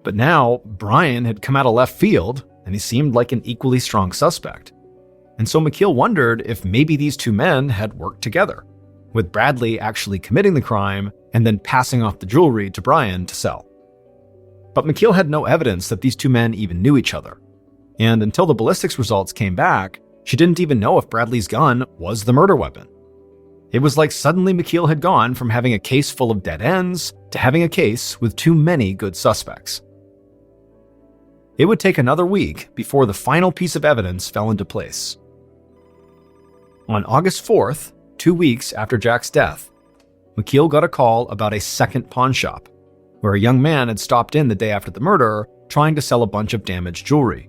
But now, Brian had come out of left field, and he seemed like an equally strong suspect. And so McKeel wondered if maybe these two men had worked together, with Bradley actually committing the crime and then passing off the jewelry to Brian to sell. But McKeel had no evidence that these two men even knew each other. And until the ballistics results came back, she didn't even know if Bradley's gun was the murder weapon. It was like suddenly McKeel had gone from having a case full of dead ends to having a case with too many good suspects. It would take another week before the final piece of evidence fell into place. On August 4th, 2 weeks after Jack's death, McKeel got a call about a second pawn shop, where a young man had stopped in the day after the murder trying to sell a bunch of damaged jewelry.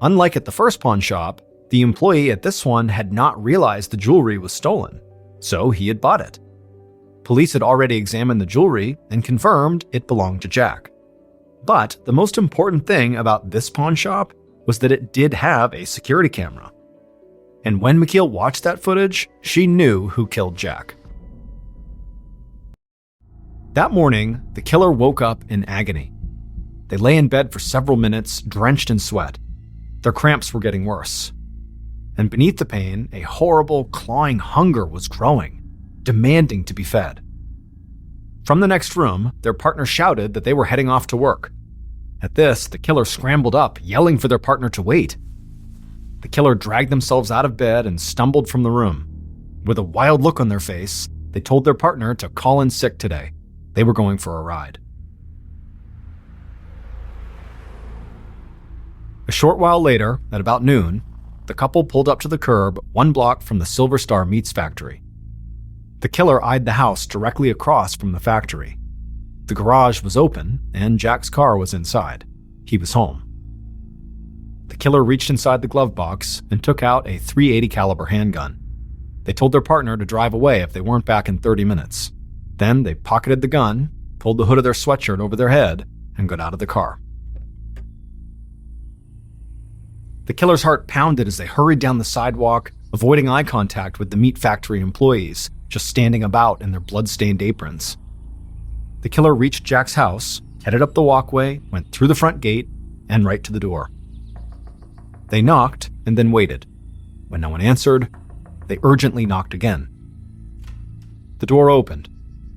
Unlike at the first pawn shop, the employee at this one had not realized the jewelry was stolen, so he had bought it. Police had already examined the jewelry and confirmed it belonged to Jack. But the most important thing about this pawn shop was that it did have a security camera. And when McKeel watched that footage, she knew who killed Jack. That morning, the killer woke up in agony. They lay in bed for several minutes, drenched in sweat. Their cramps were getting worse. And beneath the pain, a horrible, clawing hunger was growing, demanding to be fed. From the next room, their partner shouted that they were heading off to work. At this, the killer scrambled up, yelling for their partner to wait. The killer dragged themselves out of bed and stumbled from the room. With a wild look on their face, they told their partner to call in sick today. They were going for a ride. A short while later, at about noon, the couple pulled up to the curb 1 block from the Silver Star Meats factory. The killer eyed the house directly across from the factory. The garage was open, and Jack's car was inside. He was home. The killer reached inside the glove box and took out a .380 caliber handgun. They told their partner to drive away if they weren't back in 30 minutes. Then they pocketed the gun, pulled the hood of their sweatshirt over their head, and got out of the car. The killer's heart pounded as they hurried down the sidewalk, avoiding eye contact with the meat factory employees, just standing about in their blood-stained aprons. The killer reached Jack's house, headed up the walkway, went through the front gate, and right to the door. They knocked and then waited. When no one answered, they urgently knocked again. The door opened.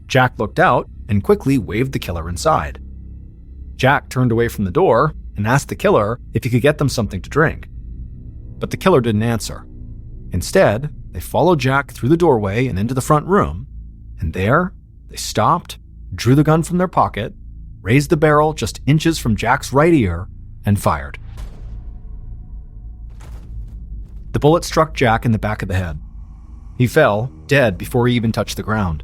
Jack looked out and quickly waved the killer inside. Jack turned away from the door and asked the killer if he could get them something to drink. But the killer didn't answer. Instead, they followed Jack through the doorway and into the front room, and there, they stopped, drew the gun from their pocket, raised the barrel just inches from Jack's right ear, and fired. The bullet struck Jack in the back of the head. He fell, dead before he even touched the ground.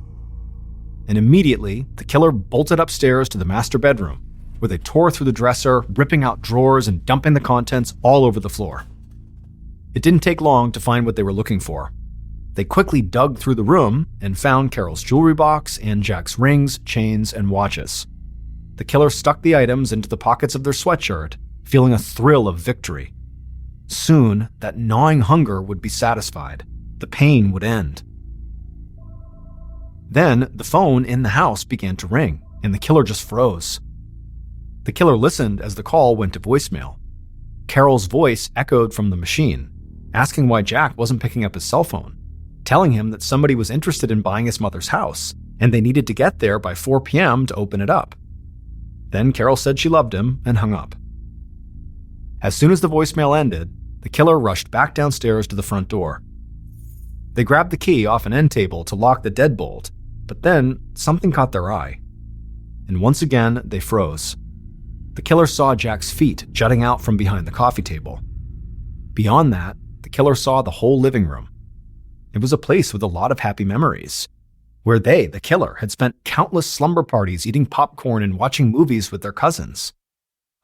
And immediately, the killer bolted upstairs to the master bedroom, where they tore through the dresser, ripping out drawers and dumping the contents all over the floor. It didn't take long to find what they were looking for. They quickly dug through the room and found Carol's jewelry box and Jack's rings, chains, and watches. The killer stuck the items into the pockets of their sweatshirt, feeling a thrill of victory. Soon, that gnawing hunger would be satisfied. The pain would end. Then, the phone in the house began to ring, and the killer just froze. The killer listened as the call went to voicemail. Carol's voice echoed from the machine, asking why Jack wasn't picking up his cell phone, telling him that somebody was interested in buying his mother's house, and they needed to get there by 4 p.m. to open it up. Then Carol said she loved him and hung up. As soon as the voicemail ended, the killer rushed back downstairs to the front door. They grabbed the key off an end table to lock the deadbolt, but then something caught their eye. And once again, they froze. The killer saw Jack's feet jutting out from behind the coffee table. Beyond that, the killer saw the whole living room. It was a place with a lot of happy memories, where they, the killer, had spent countless slumber parties eating popcorn and watching movies with their cousins.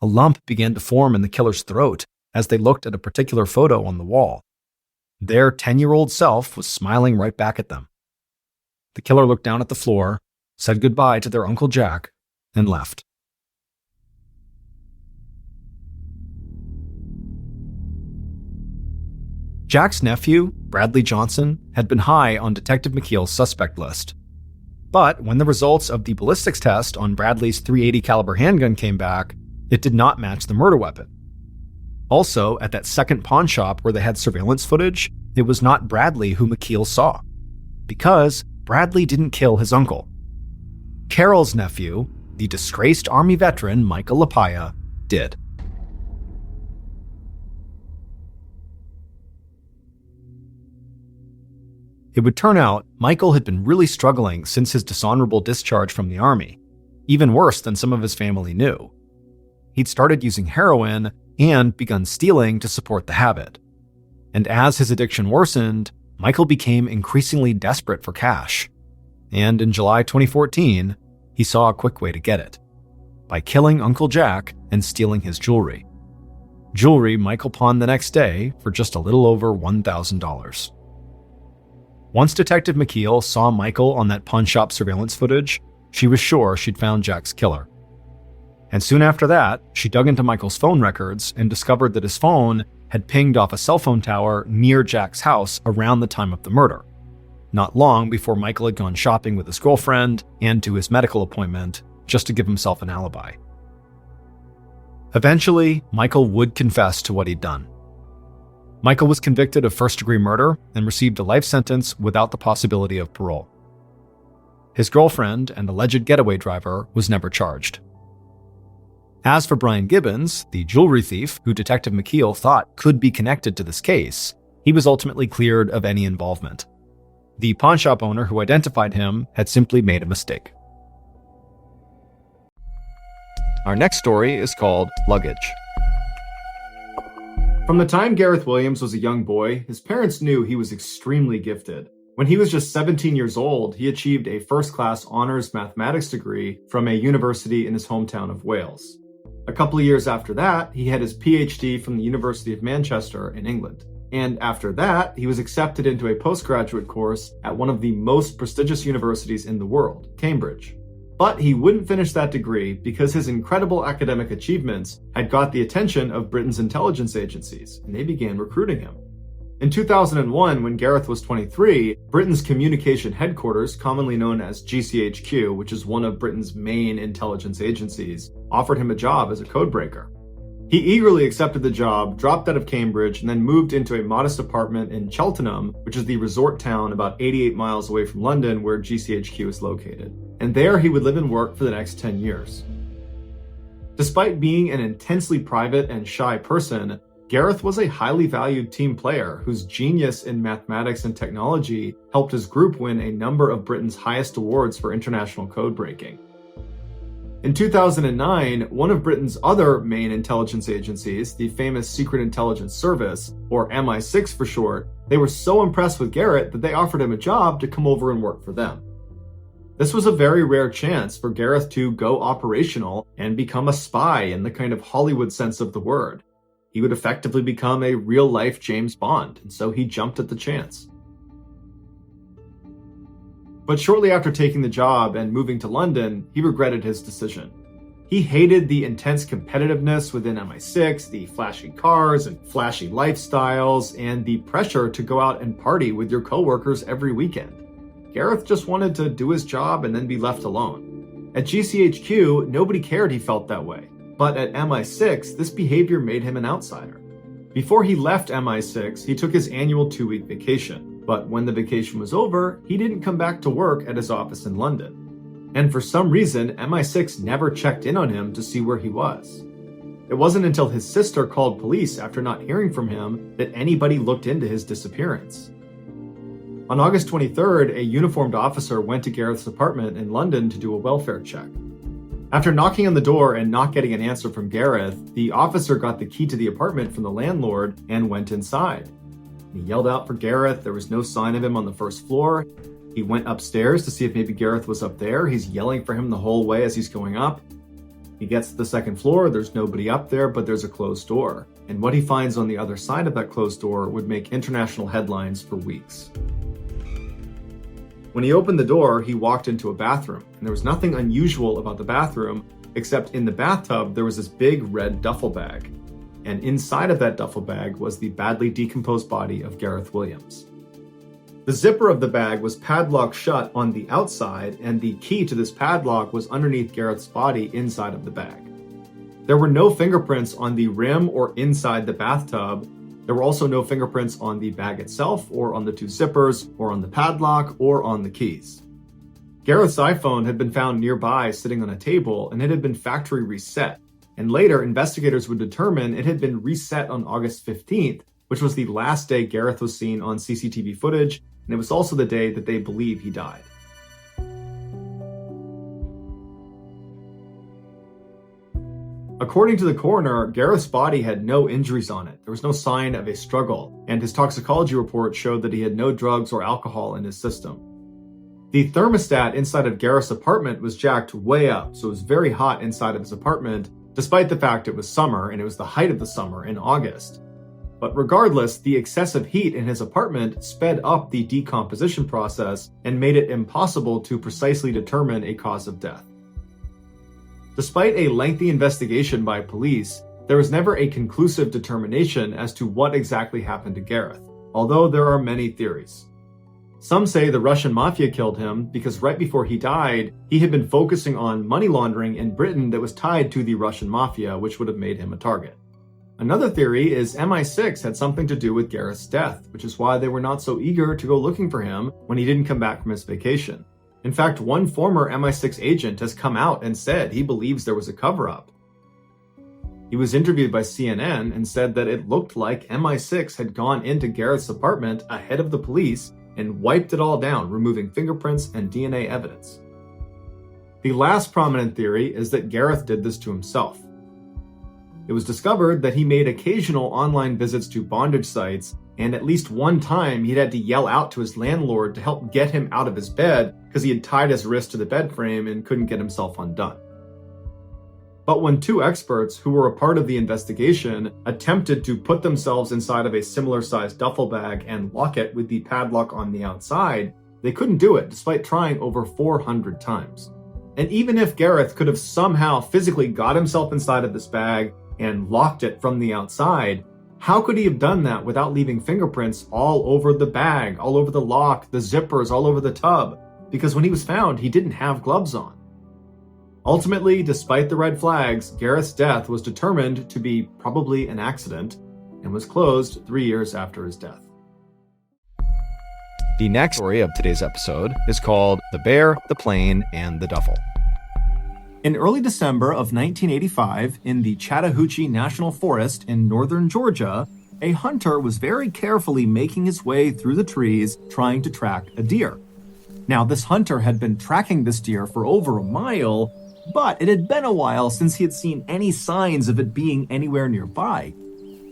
A lump began to form in the killer's throat as they looked at a particular photo on the wall. Their 10-year-old self was smiling right back at them. The killer looked down at the floor, said goodbye to their Uncle Jack, and left. Jack's nephew, Bradley Johnson, had been high on Detective McKeel's suspect list. But when the results of the ballistics test on Bradley's .380 caliber handgun came back, it did not match the murder weapon. Also, at that second pawn shop where they had surveillance footage, it was not Bradley who McKeel saw, because Bradley didn't kill his uncle. Carol's nephew, the disgraced Army veteran Michael LaPaya, did. It would turn out Michael had been really struggling since his dishonorable discharge from the Army, even worse than some of his family knew. He'd started using heroin and begun stealing to support the habit. And as his addiction worsened, Michael became increasingly desperate for cash. And in July 2014, he saw a quick way to get it, by killing Uncle Jack and stealing his jewelry. Jewelry Michael pawned the next day for just a little over $1,000. Once Detective McKeel saw Michael on that pawn shop surveillance footage, she was sure she'd found Jack's killer. And soon after that, she dug into Michael's phone records and discovered that his phone had pinged off a cell phone tower near Jack's house around the time of the murder, not long before Michael had gone shopping with his girlfriend and to his medical appointment just to give himself an alibi. Eventually, Michael would confess to what he'd done. Michael was convicted of first-degree murder and received a life sentence without the possibility of parole. His girlfriend and alleged getaway driver was never charged. As for Brian Gibbons, the jewelry thief who Detective McKeel thought could be connected to this case, he was ultimately cleared of any involvement. The pawnshop owner who identified him had simply made a mistake. Our next story is called Luggage. From the time Gareth Williams was a young boy, his parents knew he was extremely gifted. When he was just 17 years old, he achieved a first-class honors mathematics degree from a university in his hometown of Wales. A couple of years after that, he had his PhD from the University of Manchester in England. And after that, he was accepted into a postgraduate course at one of the most prestigious universities in the world, Cambridge. But he wouldn't finish that degree because his incredible academic achievements had got the attention of Britain's intelligence agencies, and they began recruiting him. In 2001, when Gareth was 23, Britain's communication headquarters, commonly known as GCHQ, which is one of Britain's main intelligence agencies, offered him a job as a codebreaker. He eagerly accepted the job, dropped out of Cambridge, and then moved into a modest apartment in Cheltenham, which is the resort town about 88 miles away from London where GCHQ is located. And there he would live and work for the next 10 years. Despite being an intensely private and shy person, Gareth was a highly valued team player whose genius in mathematics and technology helped his group win a number of Britain's highest awards for international code breaking. In 2009, one of Britain's other main intelligence agencies, the famous Secret Intelligence Service, or MI6 for short, they were so impressed with Gareth that they offered him a job to come over and work for them. This was a very rare chance for Gareth to go operational and become a spy in the kind of Hollywood sense of the word. He would effectively become a real-life James Bond, and so he jumped at the chance. But shortly after taking the job and moving to London, he regretted his decision. He hated the intense competitiveness within MI6, the flashy cars and flashy lifestyles, and the pressure to go out and party with your coworkers every weekend. Gareth just wanted to do his job and then be left alone. At GCHQ, nobody cared he felt that way. But at MI6, this behavior made him an outsider. Before he left MI6, he took his annual 2-week vacation. But when the vacation was over, he didn't come back to work at his office in London. And for some reason, MI6 never checked in on him to see where he was. It wasn't until his sister called police after not hearing from him that anybody looked into his disappearance. On August 23rd, a uniformed officer went to Gareth's apartment in London to do a welfare check. After knocking on the door and not getting an answer from Gareth, the officer got the key to the apartment from the landlord and went inside. He yelled out for Gareth. There was no sign of him on the first floor. He went upstairs to see if maybe Gareth was up there. He's yelling for him the whole way as he's going up. He gets to the second floor. There's nobody up there, but there's a closed door. And what he finds on the other side of that closed door would make international headlines for weeks. When he opened the door, he walked into a bathroom, and there was nothing unusual about the bathroom, except in the bathtub there was this big red duffel bag. And inside of that duffel bag was the badly decomposed body of Gareth Williams. The zipper of the bag was padlocked shut on the outside, and the key to this padlock was underneath Gareth's body inside of the bag. There were no fingerprints on the rim or inside the bathtub. There were also no fingerprints on the bag itself, or on the two zippers, or on the padlock, or on the keys. Gareth's iPhone had been found nearby sitting on a table, and it had been factory reset. And later, investigators would determine it had been reset on August 15th, which was the last day Gareth was seen on CCTV footage, and it was also the day that they believe he died. According to the coroner, Gareth's body had no injuries on it. There was no sign of a struggle, and his toxicology report showed that he had no drugs or alcohol in his system. The thermostat inside of Gareth's apartment was jacked way up, so it was very hot inside of his apartment, despite the fact it was summer, and it was the height of the summer in August. But regardless, the excessive heat in his apartment sped up the decomposition process and made it impossible to precisely determine a cause of death. Despite a lengthy investigation by police, there was never a conclusive determination as to what exactly happened to Gareth, although there are many theories. Some say the Russian mafia killed him because right before he died, he had been focusing on money laundering in Britain that was tied to the Russian mafia, which would have made him a target. Another theory is MI6 had something to do with Gareth's death, which is why they were not so eager to go looking for him when he didn't come back from his vacation. In fact, one former MI6 agent has come out and said he believes there was a cover-up. He was interviewed by CNN and said that it looked like MI6 had gone into Gareth's apartment ahead of the police and wiped it all down, removing fingerprints and DNA evidence. The last prominent theory is that Gareth did this to himself. It was discovered that he made occasional online visits to bondage sites, and at least one time he'd had to yell out to his landlord to help get him out of his bed because he had tied his wrist to the bed frame and couldn't get himself undone. But when two experts who were a part of the investigation attempted to put themselves inside of a similar-sized duffel bag and lock it with the padlock on the outside, they couldn't do it despite trying over 400 times. And even if Gareth could have somehow physically got himself inside of this bag and locked it from the outside, how could he have done that without leaving fingerprints all over the bag, all over the lock, the zippers, all over the tub? Because when he was found, he didn't have gloves on. Ultimately, despite the red flags, Gareth's death was determined to be probably an accident and was closed 3 years after his death. The next story of today's episode is called The Bear, the Plane, and the Duffel. In early December of 1985, in the Chattahoochee National Forest in northern Georgia, a hunter was very carefully making his way through the trees trying to track a deer. Now, this hunter had been tracking this deer for over a mile, but it had been a while since he had seen any signs of it being anywhere nearby.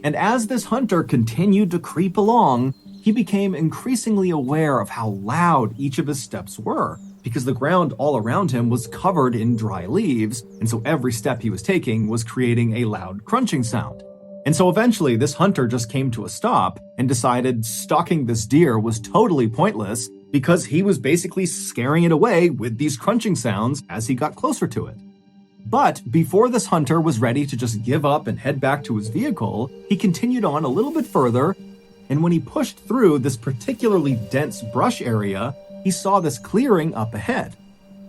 And as this hunter continued to creep along, he became increasingly aware of how loud each of his steps were, because the ground all around him was covered in dry leaves, and so every step he was taking was creating a loud crunching sound. And so eventually this hunter just came to a stop and decided stalking this deer was totally pointless because he was basically scaring it away with these crunching sounds as he got closer to it. But before this hunter was ready to just give up and head back to his vehicle, he continued on a little bit further, and when he pushed through this particularly dense brush area, he saw this clearing up ahead.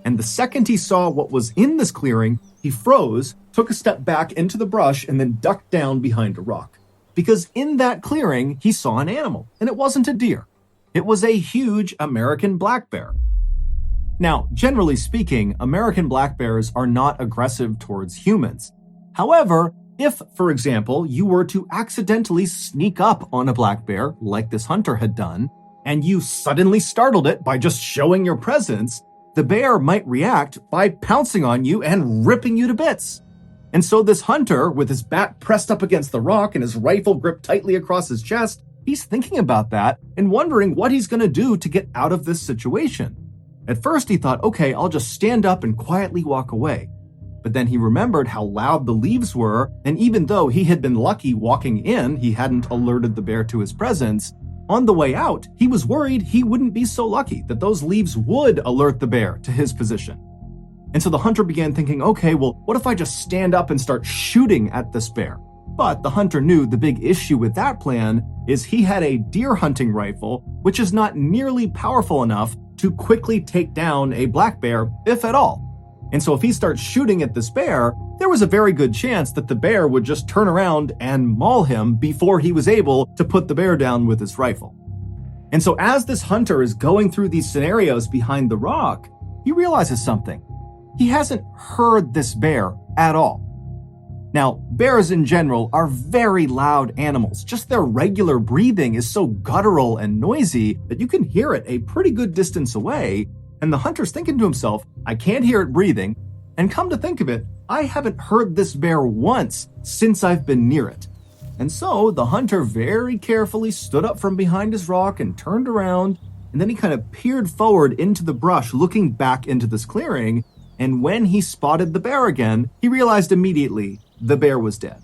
And the second he saw what was in this clearing, he froze, took a step back into the brush, and then ducked down behind a rock. Because in that clearing, he saw an animal, and it wasn't a deer. It was a huge American black bear. Now, generally speaking, American black bears are not aggressive towards humans. However, if, for example, you were to accidentally sneak up on a black bear, like this hunter had done, and you suddenly startled it by just showing your presence, the bear might react by pouncing on you and ripping you to bits. And so this hunter, with his back pressed up against the rock and his rifle gripped tightly across his chest, he's thinking about that and wondering what he's going to do to get out of this situation. At first he thought, okay, I'll just stand up and quietly walk away. But then he remembered how loud the leaves were, and even though he had been lucky walking in, he hadn't alerted the bear to his presence. On the way out, he was worried he wouldn't be so lucky that those leaves would alert the bear to his position. And so the hunter began thinking, okay, well, what if I just stand up and start shooting at this bear? But the hunter knew the big issue with that plan is he had a deer hunting rifle, which is not nearly powerful enough to quickly take down a black bear, if at all. And so if he starts shooting at this bear, there was a very good chance that the bear would just turn around and maul him before he was able to put the bear down with his rifle. And so as this hunter is going through these scenarios behind the rock, he realizes something. He hasn't heard this bear at all. Now, bears in general are very loud animals. Just their regular breathing is so guttural and noisy that you can hear it a pretty good distance away. And the hunter's thinking to himself, I can't hear it breathing. And come to think of it, I haven't heard this bear once since I've been near it. And so the hunter very carefully stood up from behind his rock and turned around. And then he kind of peered forward into the brush, looking back into this clearing. And when he spotted the bear again, he realized immediately the bear was dead.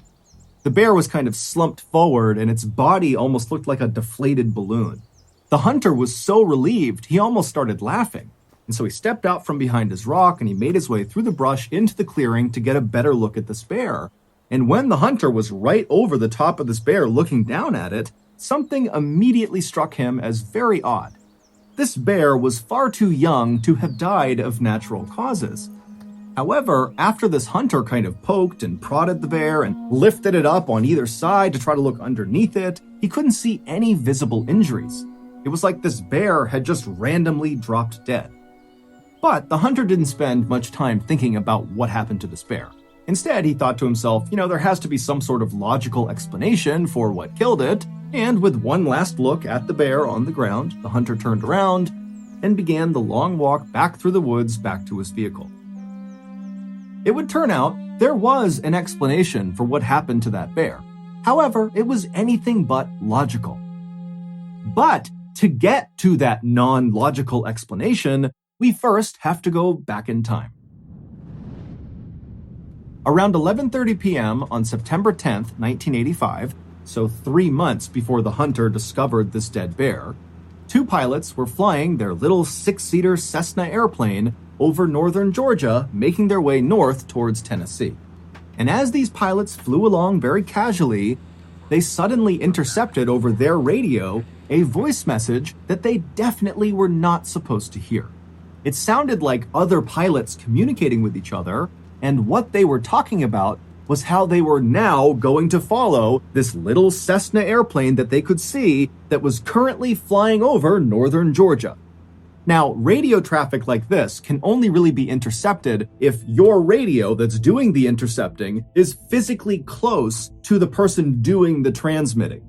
The bear was kind of slumped forward and its body almost looked like a deflated balloon. The hunter was so relieved, he almost started laughing. And so he stepped out from behind his rock and he made his way through the brush into the clearing to get a better look at this bear. And when the hunter was right over the top of this bear looking down at it, something immediately struck him as very odd. This bear was far too young to have died of natural causes. However, after this hunter kind of poked and prodded the bear and lifted it up on either side to try to look underneath it, he couldn't see any visible injuries. It was like this bear had just randomly dropped dead. But the hunter didn't spend much time thinking about what happened to this bear. Instead, he thought to himself, there has to be some sort of logical explanation for what killed it, and with one last look at the bear on the ground, the hunter turned around and began the long walk back through the woods back to his vehicle. It would turn out there was an explanation for what happened to that bear. However, it was anything but logical. But to get to that non-logical explanation, we first have to go back in time. Around 11:30 p.m. on September 10th, 1985, so 3 months before the hunter discovered this dead bear, 2 pilots were flying their little 6-seater Cessna airplane over northern Georgia, making their way north towards Tennessee. And as these pilots flew along very casually, they suddenly intercepted over their radio a voice message that they definitely were not supposed to hear. It sounded like other pilots communicating with each other, and what they were talking about was how they were now going to follow this little Cessna airplane that they could see that was currently flying over northern Georgia. Now, radio traffic like this can only really be intercepted if your radio that's doing the intercepting is physically close to the person doing the transmitting.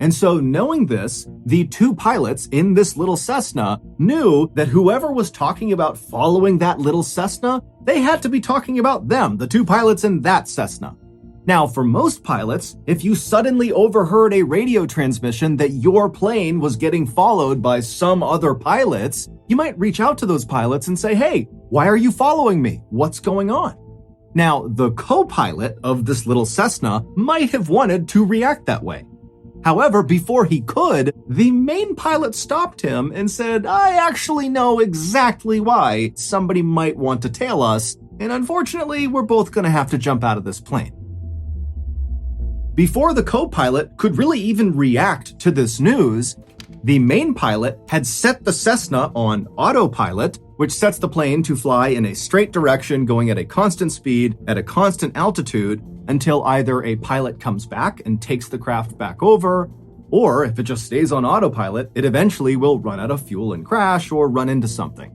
And so knowing this, the 2 pilots in this little Cessna knew that whoever was talking about following that little Cessna, they had to be talking about them, the 2 pilots in that Cessna. Now, for most pilots, if you suddenly overheard a radio transmission that your plane was getting followed by some other pilots, you might reach out to those pilots and say, "Hey, why are you following me? What's going on?" Now, the co-pilot of this little Cessna might have wanted to react that way. However, before he could, the main pilot stopped him and said, "I actually know exactly why somebody might want to tail us, and unfortunately, we're both going to have to jump out of this plane." Before the co-pilot could really even react to this news, the main pilot had set the Cessna on autopilot, which sets the plane to fly in a straight direction going at a constant speed at a constant altitude until either a pilot comes back and takes the craft back over, or if it just stays on autopilot, it eventually will run out of fuel and crash or run into something.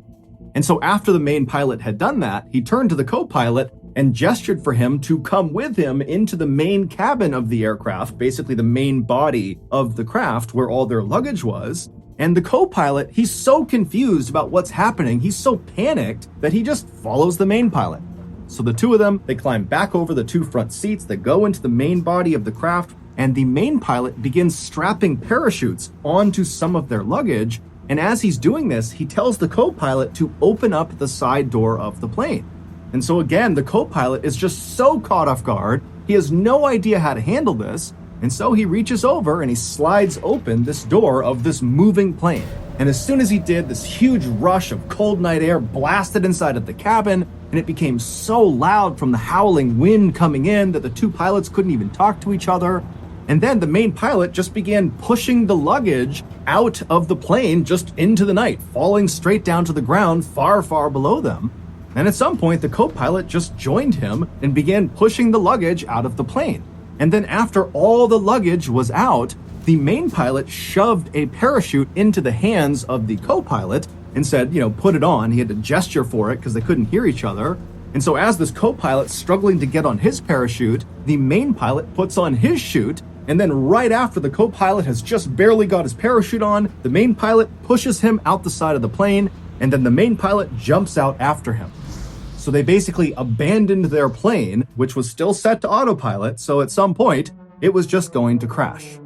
And so after the main pilot had done that, he turned to the co-pilot and gestured for him to come with him into the main cabin of the aircraft, basically the main body of the craft where all their luggage was. And the co-pilot, he's so confused about what's happening, he's so panicked that he just follows the main pilot. So the 2 of them, they climb back over the 2 front seats that go into the main body of the craft, and the main pilot begins strapping parachutes onto some of their luggage. And as he's doing this, he tells the co-pilot to open up the side door of the plane. And so again, the co-pilot is just so caught off guard, he has no idea how to handle this, and so he reaches over and he slides open this door of this moving plane. And as soon as he did, this huge rush of cold night air blasted inside of the cabin, and it became so loud from the howling wind coming in that the 2 pilots couldn't even talk to each other. And then the main pilot just began pushing the luggage out of the plane just into the night, falling straight down to the ground far, far below them. And at some point, the co-pilot just joined him and began pushing the luggage out of the plane. And then after all the luggage was out, the main pilot shoved a parachute into the hands of the co-pilot and said, put it on. He had to gesture for it because they couldn't hear each other. And so as this co-pilot's struggling to get on his parachute, the main pilot puts on his chute. And then right after the co-pilot has just barely got his parachute on, the main pilot pushes him out the side of the plane, and then the main pilot jumps out after him. So they basically abandoned their plane, which was still set to autopilot, so at some point, it was just going to crash.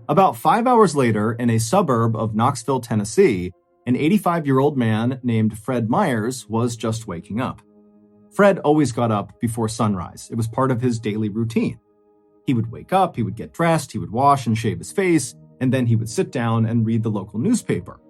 About 5 hours later, in a suburb of Knoxville, Tennessee, an 85-year-old man named Fred Myers was just waking up. Fred always got up before sunrise. It was part of his daily routine. He would wake up, he would get dressed, he would wash and shave his face, and then he would sit down and read the local newspaper.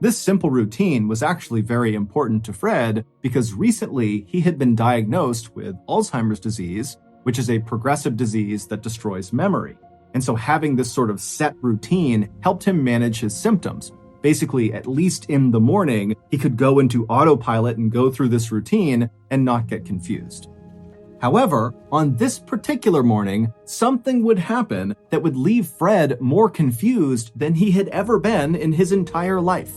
This simple routine was actually very important to Fred because recently he had been diagnosed with Alzheimer's disease, which is a progressive disease that destroys memory. And so having this sort of set routine helped him manage his symptoms. Basically, at least in the morning, he could go into autopilot and go through this routine and not get confused. However, on this particular morning, something would happen that would leave Fred more confused than he had ever been in his entire life.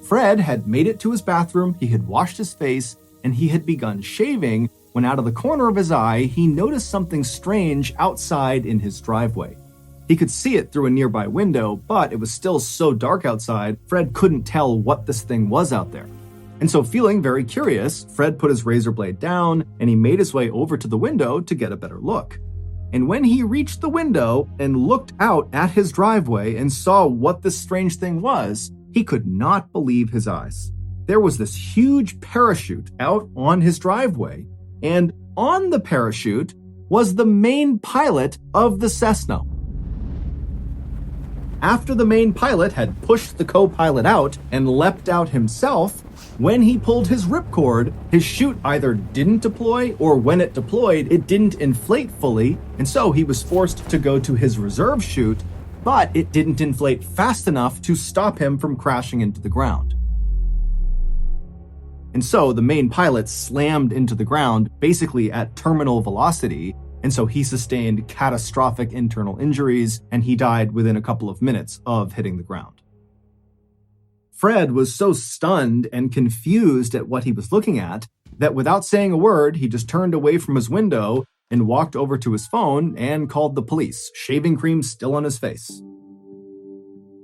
Fred had made it to his bathroom, he had washed his face, and he had begun shaving when out of the corner of his eye, he noticed something strange outside in his driveway. He could see it through a nearby window, but it was still so dark outside, Fred couldn't tell what this thing was out there. And so, feeling very curious, Fred put his razor blade down and he made his way over to the window to get a better look. And when he reached the window and looked out at his driveway and saw what this strange thing was, he could not believe his eyes. There was this huge parachute out on his driveway, and on the parachute was the main pilot of the Cessna. After the main pilot had pushed the co-pilot out and leapt out himself, when he pulled his ripcord, his chute either didn't deploy or when it deployed, it didn't inflate fully, and so he was forced to go to his reserve chute, but it didn't inflate fast enough to stop him from crashing into the ground. And so the main pilot slammed into the ground, basically at terminal velocity, and so he sustained catastrophic internal injuries, and he died within a couple of minutes of hitting the ground. Fred was so stunned and confused at what he was looking at that without saying a word, he just turned away from his window and walked over to his phone and called the police, shaving cream still on his face.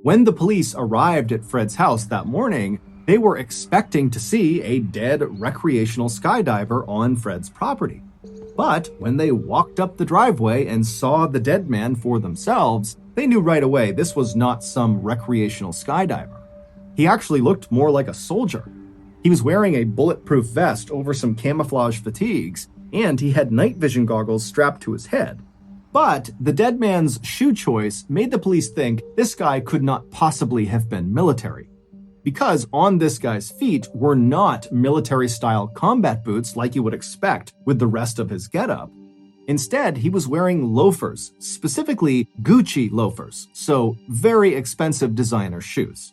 When the police arrived at Fred's house that morning, they were expecting to see a dead recreational skydiver on Fred's property. But when they walked up the driveway and saw the dead man for themselves, they knew right away this was not some recreational skydiver. He actually looked more like a soldier. He was wearing a bulletproof vest over some camouflage fatigues, and he had night vision goggles strapped to his head. But the dead man's shoe choice made the police think this guy could not possibly have been military, because on this guy's feet were not military-style combat boots like you would expect with the rest of his getup. Instead, he was wearing loafers, specifically Gucci loafers, so very expensive designer shoes.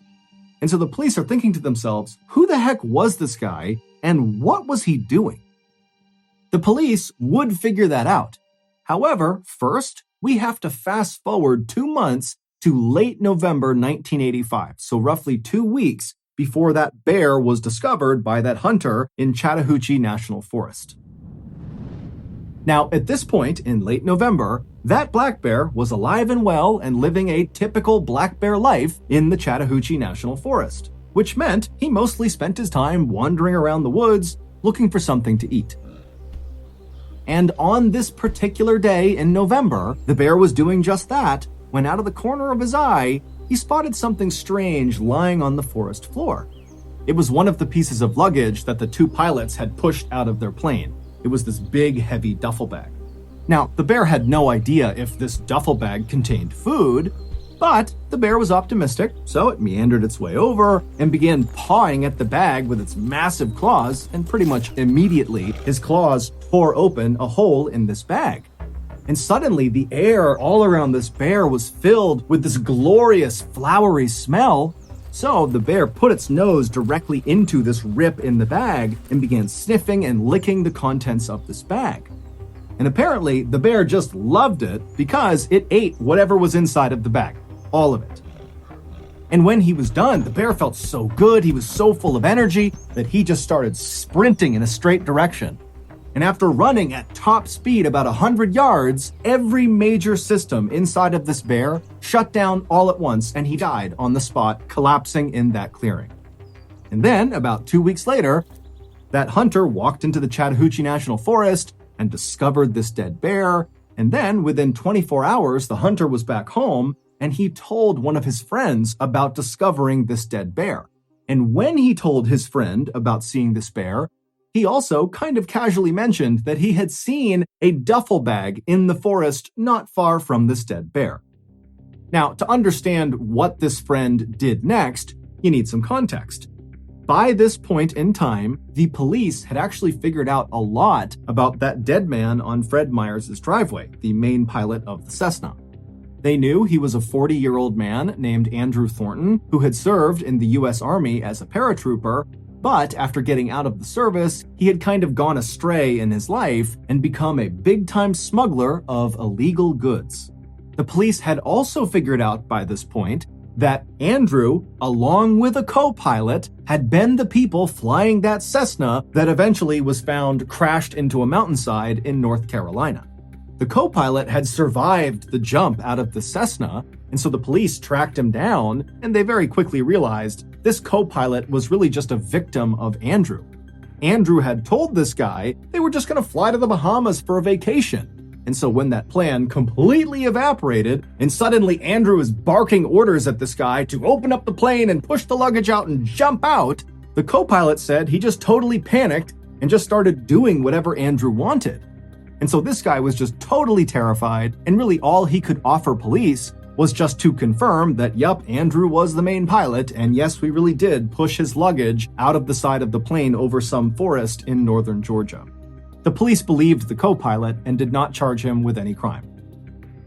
And so the police are thinking to themselves, who the heck was this guy, and what was he doing? The police would figure that out. However, first, we have to fast forward 2 months to late November 1985, so roughly 2 weeks before that bear was discovered by that hunter in Chattahoochee National Forest. Now, at this point in late November, that black bear was alive and well and living a typical black bear life in the Chattahoochee National Forest, which meant he mostly spent his time wandering around the woods looking for something to eat. And on this particular day in November, the bear was doing just that when out of the corner of his eye, he spotted something strange lying on the forest floor. It was one of the pieces of luggage that the two pilots had pushed out of their plane. It was this big, heavy duffel bag. Now, the bear had no idea if this duffel bag contained food, but the bear was optimistic, so it meandered its way over and began pawing at the bag with its massive claws, and pretty much immediately, his claws tore open a hole in this bag. And suddenly, the air all around this bear was filled with this glorious, flowery smell. So the bear put its nose directly into this rip in the bag and began sniffing and licking the contents of this bag. And apparently, the bear just loved it because it ate whatever was inside of the bag, all of it. And when he was done, the bear felt so good, he was so full of energy that he just started sprinting in a straight direction. And after running at top speed about 100 yards, every major system inside of this bear shut down all at once, and he died on the spot, collapsing in that clearing. And then, about 2 weeks later, that hunter walked into the Chattahoochee National Forest and discovered this dead bear. And then, within 24 hours, the hunter was back home, and he told one of his friends about discovering this dead bear. And when he told his friend about seeing this bear, he also kind of casually mentioned that he had seen a duffel bag in the forest not far from this dead bear. Now, to understand what this friend did next, you need some context. By this point in time, the police had actually figured out a lot about that dead man on Fred Myers' driveway, the main pilot of the Cessna. They knew he was a 40-year-old man named Andrew Thornton, who had served in the U.S. Army as a paratrooper, but after getting out of the service, he had kind of gone astray in his life and become a big-time smuggler of illegal goods. The police had also figured out by this point that Andrew, along with a co-pilot, had been the people flying that Cessna that eventually was found crashed into a mountainside in North Carolina. The co-pilot had survived the jump out of the Cessna, and so the police tracked him down, and they very quickly realized this co-pilot was really just a victim of Andrew. Andrew had told this guy they were just going to fly to the Bahamas for a vacation. And so when that plan completely evaporated, and suddenly Andrew is barking orders at this guy to open up the plane and push the luggage out and jump out, the co-pilot said he just totally panicked and just started doing whatever Andrew wanted. And so this guy was just totally terrified, and really all he could offer police was just to confirm that, yup, Andrew was the main pilot, and yes, we really did push his luggage out of the side of the plane over some forest in northern Georgia. The police believed the co-pilot and did not charge him with any crime.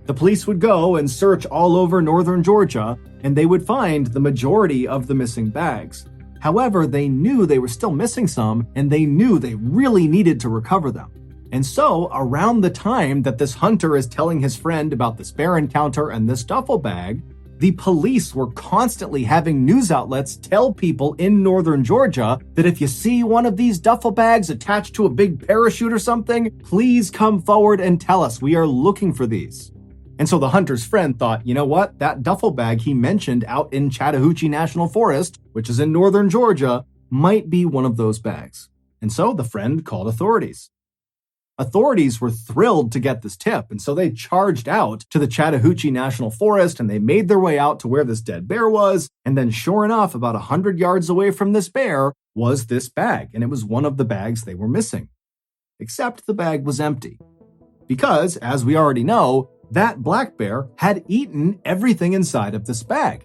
The police would go and search all over northern Georgia, and they would find the majority of the missing bags. However, they knew they were still missing some, and they knew they really needed to recover them. And so, around the time that this hunter is telling his friend about this bear encounter and this duffel bag, the police were constantly having news outlets tell people in northern Georgia that if you see one of these duffel bags attached to a big parachute or something, please come forward and tell us. We are looking for these. And so the hunter's friend thought, you know what? That duffel bag he mentioned out in Chattahoochee National Forest, which is in northern Georgia, might be one of those bags. And so the friend called authorities. Authorities were thrilled to get this tip, and so they charged out to the Chattahoochee National Forest, and they made their way out to where this dead bear was, and then sure enough, about 100 yards away from this bear was this bag, and it was one of the bags they were missing. Except the bag was empty. Because, as we already know, that black bear had eaten everything inside of this bag.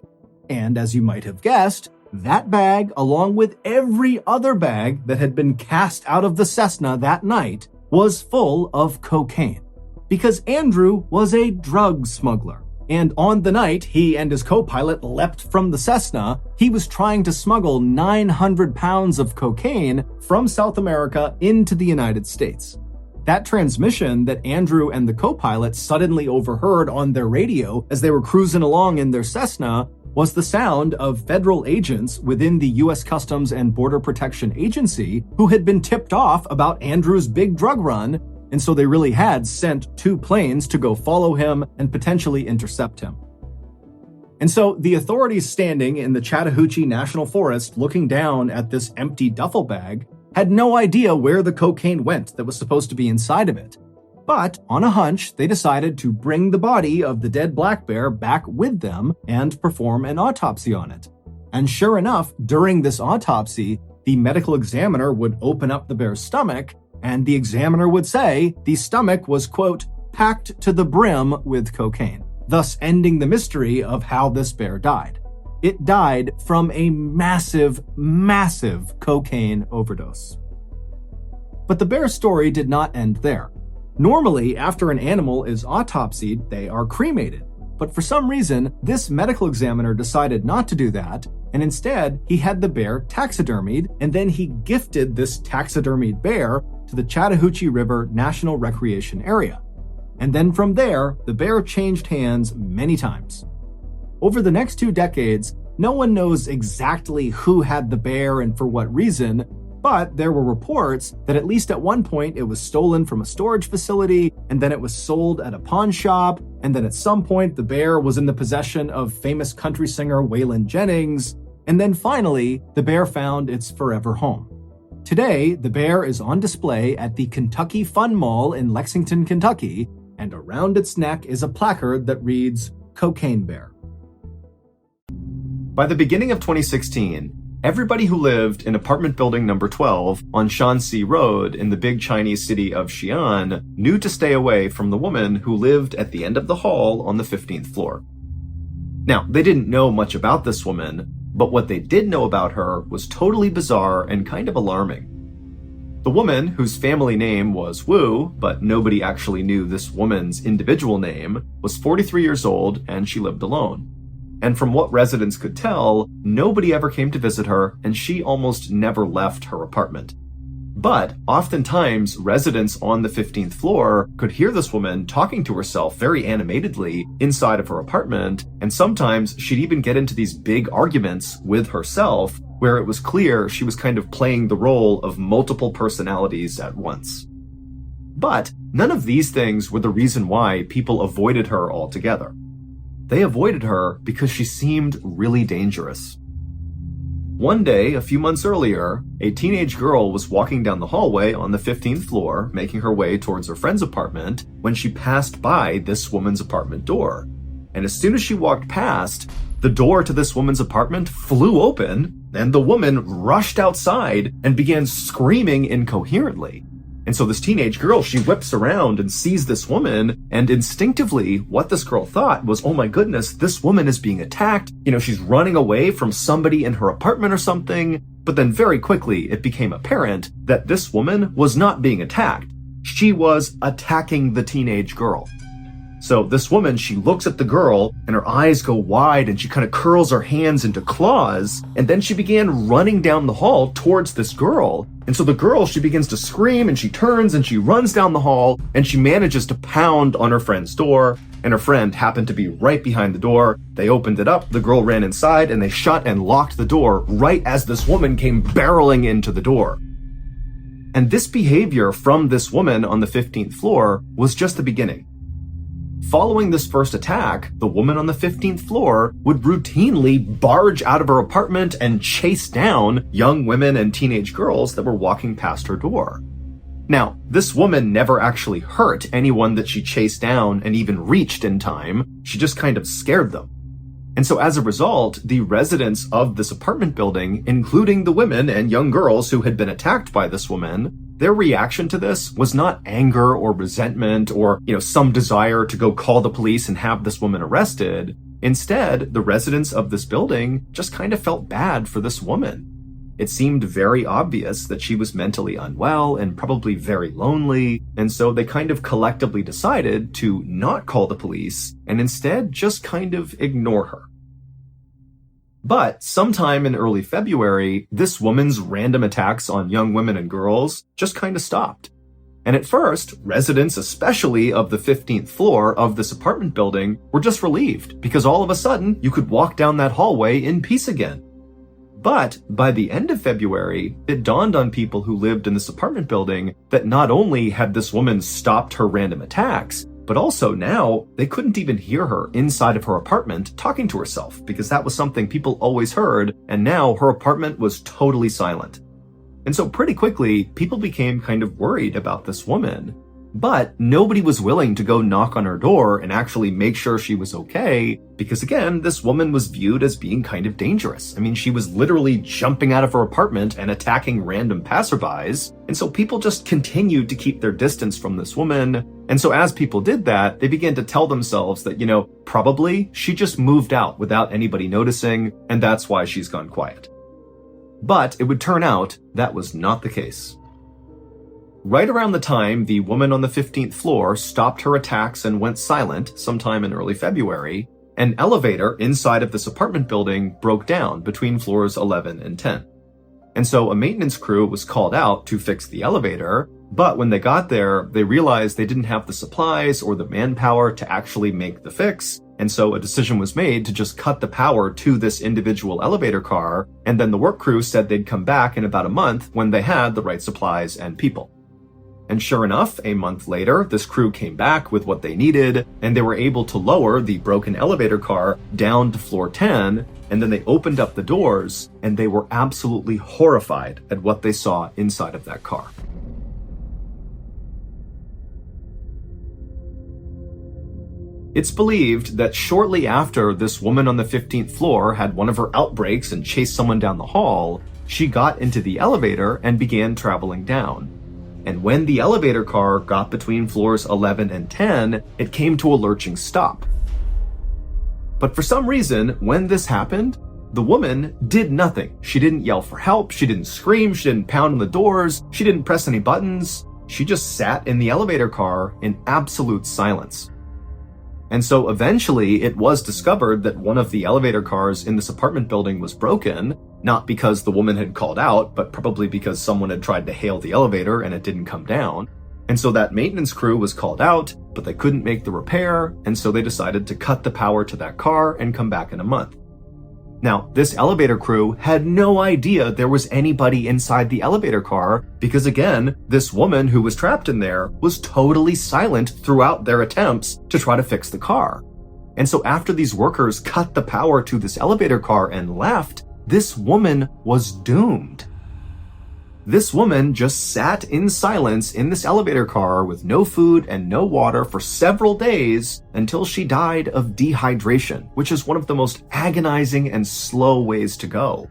And as you might have guessed, that bag, along with every other bag that had been cast out of the Cessna that night, was full of cocaine. Because Andrew was a drug smuggler. And on the night he and his co-pilot leapt from the Cessna, he was trying to smuggle 900 pounds of cocaine from South America into the United States. That transmission that Andrew and the co-pilot suddenly overheard on their radio as they were cruising along in their Cessna was the sound of federal agents within the U.S. Customs and Border Protection Agency who had been tipped off about Andrew's big drug run, and so they really had sent 2 planes to go follow him and potentially intercept him. And so the authorities standing in the Chattahoochee National Forest looking down at this empty duffel bag had no idea where the cocaine went that was supposed to be inside of it. But on a hunch, they decided to bring the body of the dead black bear back with them and perform an autopsy on it. And sure enough, during this autopsy, the medical examiner would open up the bear's stomach, and the examiner would say the stomach was, quote, packed to the brim with cocaine, thus ending the mystery of how this bear died. It died from a massive, massive cocaine overdose. But the bear story did not end there. Normally, after an animal is autopsied, they are cremated. But for some reason, this medical examiner decided not to do that, and instead, he had the bear taxidermied, and then he gifted this taxidermied bear to the Chattahoochee River National Recreation Area. And then from there, the bear changed hands many times. Over the next 2 decades, no one knows exactly who had the bear and for what reason, but there were reports that at least at one point it was stolen from a storage facility, and then it was sold at a pawn shop, and then at some point the bear was in the possession of famous country singer Waylon Jennings, and then finally the bear found its forever home. Today, the bear is on display at the Kentucky Fun Mall in Lexington, Kentucky, and around its neck is a placard that reads, Cocaine Bear. By the beginning of 2016, everybody who lived in apartment building number 12 on Shanxi Road in the big Chinese city of Xi'an knew to stay away from the woman who lived at the end of the hall on the 15th floor. Now, they didn't know much about this woman, but what they did know about her was totally bizarre and kind of alarming. The woman, whose family name was Wu, but nobody actually knew this woman's individual name, was 43 years old and she lived alone. And from what residents could tell, nobody ever came to visit her, and she almost never left her apartment. But oftentimes, residents on the 15th floor could hear this woman talking to herself very animatedly inside of her apartment, and sometimes she'd even get into these big arguments with herself where it was clear she was kind of playing the role of multiple personalities at once. But none of these things were the reason why people avoided her altogether. They avoided her because she seemed really dangerous. One day, a few months earlier, a teenage girl was walking down the hallway on the 15th floor, making her way towards her friend's apartment, when she passed by this woman's apartment door. And as soon as she walked past, the door to this woman's apartment flew open, and the woman rushed outside and began screaming incoherently. And so this teenage girl, she whips around and sees this woman, and instinctively, what this girl thought was, oh my goodness, this woman is being attacked. She's running away from somebody in her apartment or something. But then very quickly, it became apparent that this woman was not being attacked. She was attacking the teenage girl. So this woman, she looks at the girl and her eyes go wide and she kind of curls her hands into claws. And then she began running down the hall towards this girl. And so the girl, she begins to scream and she turns and she runs down the hall and she manages to pound on her friend's door. And her friend happened to be right behind the door. They opened it up, the girl ran inside, and they shut and locked the door right as this woman came barreling into the door. And this behavior from this woman on the 15th floor was just the beginning. Following this first attack, the woman on the 15th floor would routinely barge out of her apartment and chase down young women and teenage girls that were walking past her door. Now, this woman never actually hurt anyone that she chased down and even reached in time. She just kind of scared them. And so as a result, the residents of this apartment building, including the women and young girls who had been attacked by this woman, their reaction to this was not anger or resentment or, some desire to go call the police and have this woman arrested. Instead, the residents of this building just kind of felt bad for this woman. It seemed very obvious that she was mentally unwell and probably very lonely, and so they kind of collectively decided to not call the police and instead just kind of ignore her. But sometime in early February, this woman's random attacks on young women and girls just kind of stopped. And at first, residents, especially of the 15th floor of this apartment building, were just relieved because all of a sudden you could walk down that hallway in peace again. But by the end of February, it dawned on people who lived in this apartment building that not only had this woman stopped her random attacks, but also now they couldn't even hear her inside of her apartment talking to herself because that was something people always heard, and now her apartment was totally silent. And so pretty quickly, people became kind of worried about this woman. But nobody was willing to go knock on her door and actually make sure she was okay, because again, this woman was viewed as being kind of dangerous. I mean, she was literally jumping out of her apartment and attacking random passerbys, and so people just continued to keep their distance from this woman. And so as people did that, they began to tell themselves that, probably she just moved out without anybody noticing, and that's why she's gone quiet. But it would turn out that was not the case. Right around the time the woman on the 15th floor stopped her attacks and went silent, sometime in early February, an elevator inside of this apartment building broke down between floors 11 and 10. And so a maintenance crew was called out to fix the elevator, but when they got there, they realized they didn't have the supplies or the manpower to actually make the fix, and so a decision was made to just cut the power to this individual elevator car, and then the work crew said they'd come back in about a month when they had the right supplies and people. And sure enough, a month later, this crew came back with what they needed, and they were able to lower the broken elevator car down to floor 10, and then they opened up the doors, and they were absolutely horrified at what they saw inside of that car. It's believed that shortly after this woman on the 15th floor had one of her outbreaks and chased someone down the hall, she got into the elevator and began traveling down. And when the elevator car got between floors 11 and 10, it came to a lurching stop. But for some reason, when this happened, the woman did nothing. She didn't yell for help, she didn't scream, she didn't pound on the doors, she didn't press any buttons. She just sat in the elevator car in absolute silence. And so eventually it was discovered that one of the elevator cars in this apartment building was broken, Not because the woman had called out, but probably because someone had tried to hail the elevator and it didn't come down. And so that maintenance crew was called out, but they couldn't make the repair, and so they decided to cut the power to that car and come back in a month. Now, this elevator crew had no idea there was anybody inside the elevator car because, again, this woman who was trapped in there was totally silent throughout their attempts to try to fix the car. And so after these workers cut the power to this elevator car and left, this woman was doomed. This woman just sat in silence in this elevator car with no food and no water for several days until she died of dehydration, which is one of the most agonizing and slow ways to go.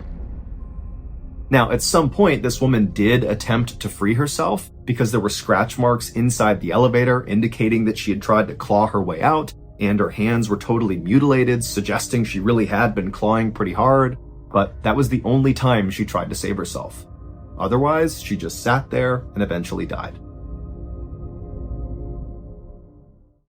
Now, at some point, this woman did attempt to free herself because there were scratch marks inside the elevator indicating that she had tried to claw her way out, and her hands were totally mutilated, suggesting she really had been clawing pretty hard, but that was the only time she tried to save herself. Otherwise, she just sat there and eventually died.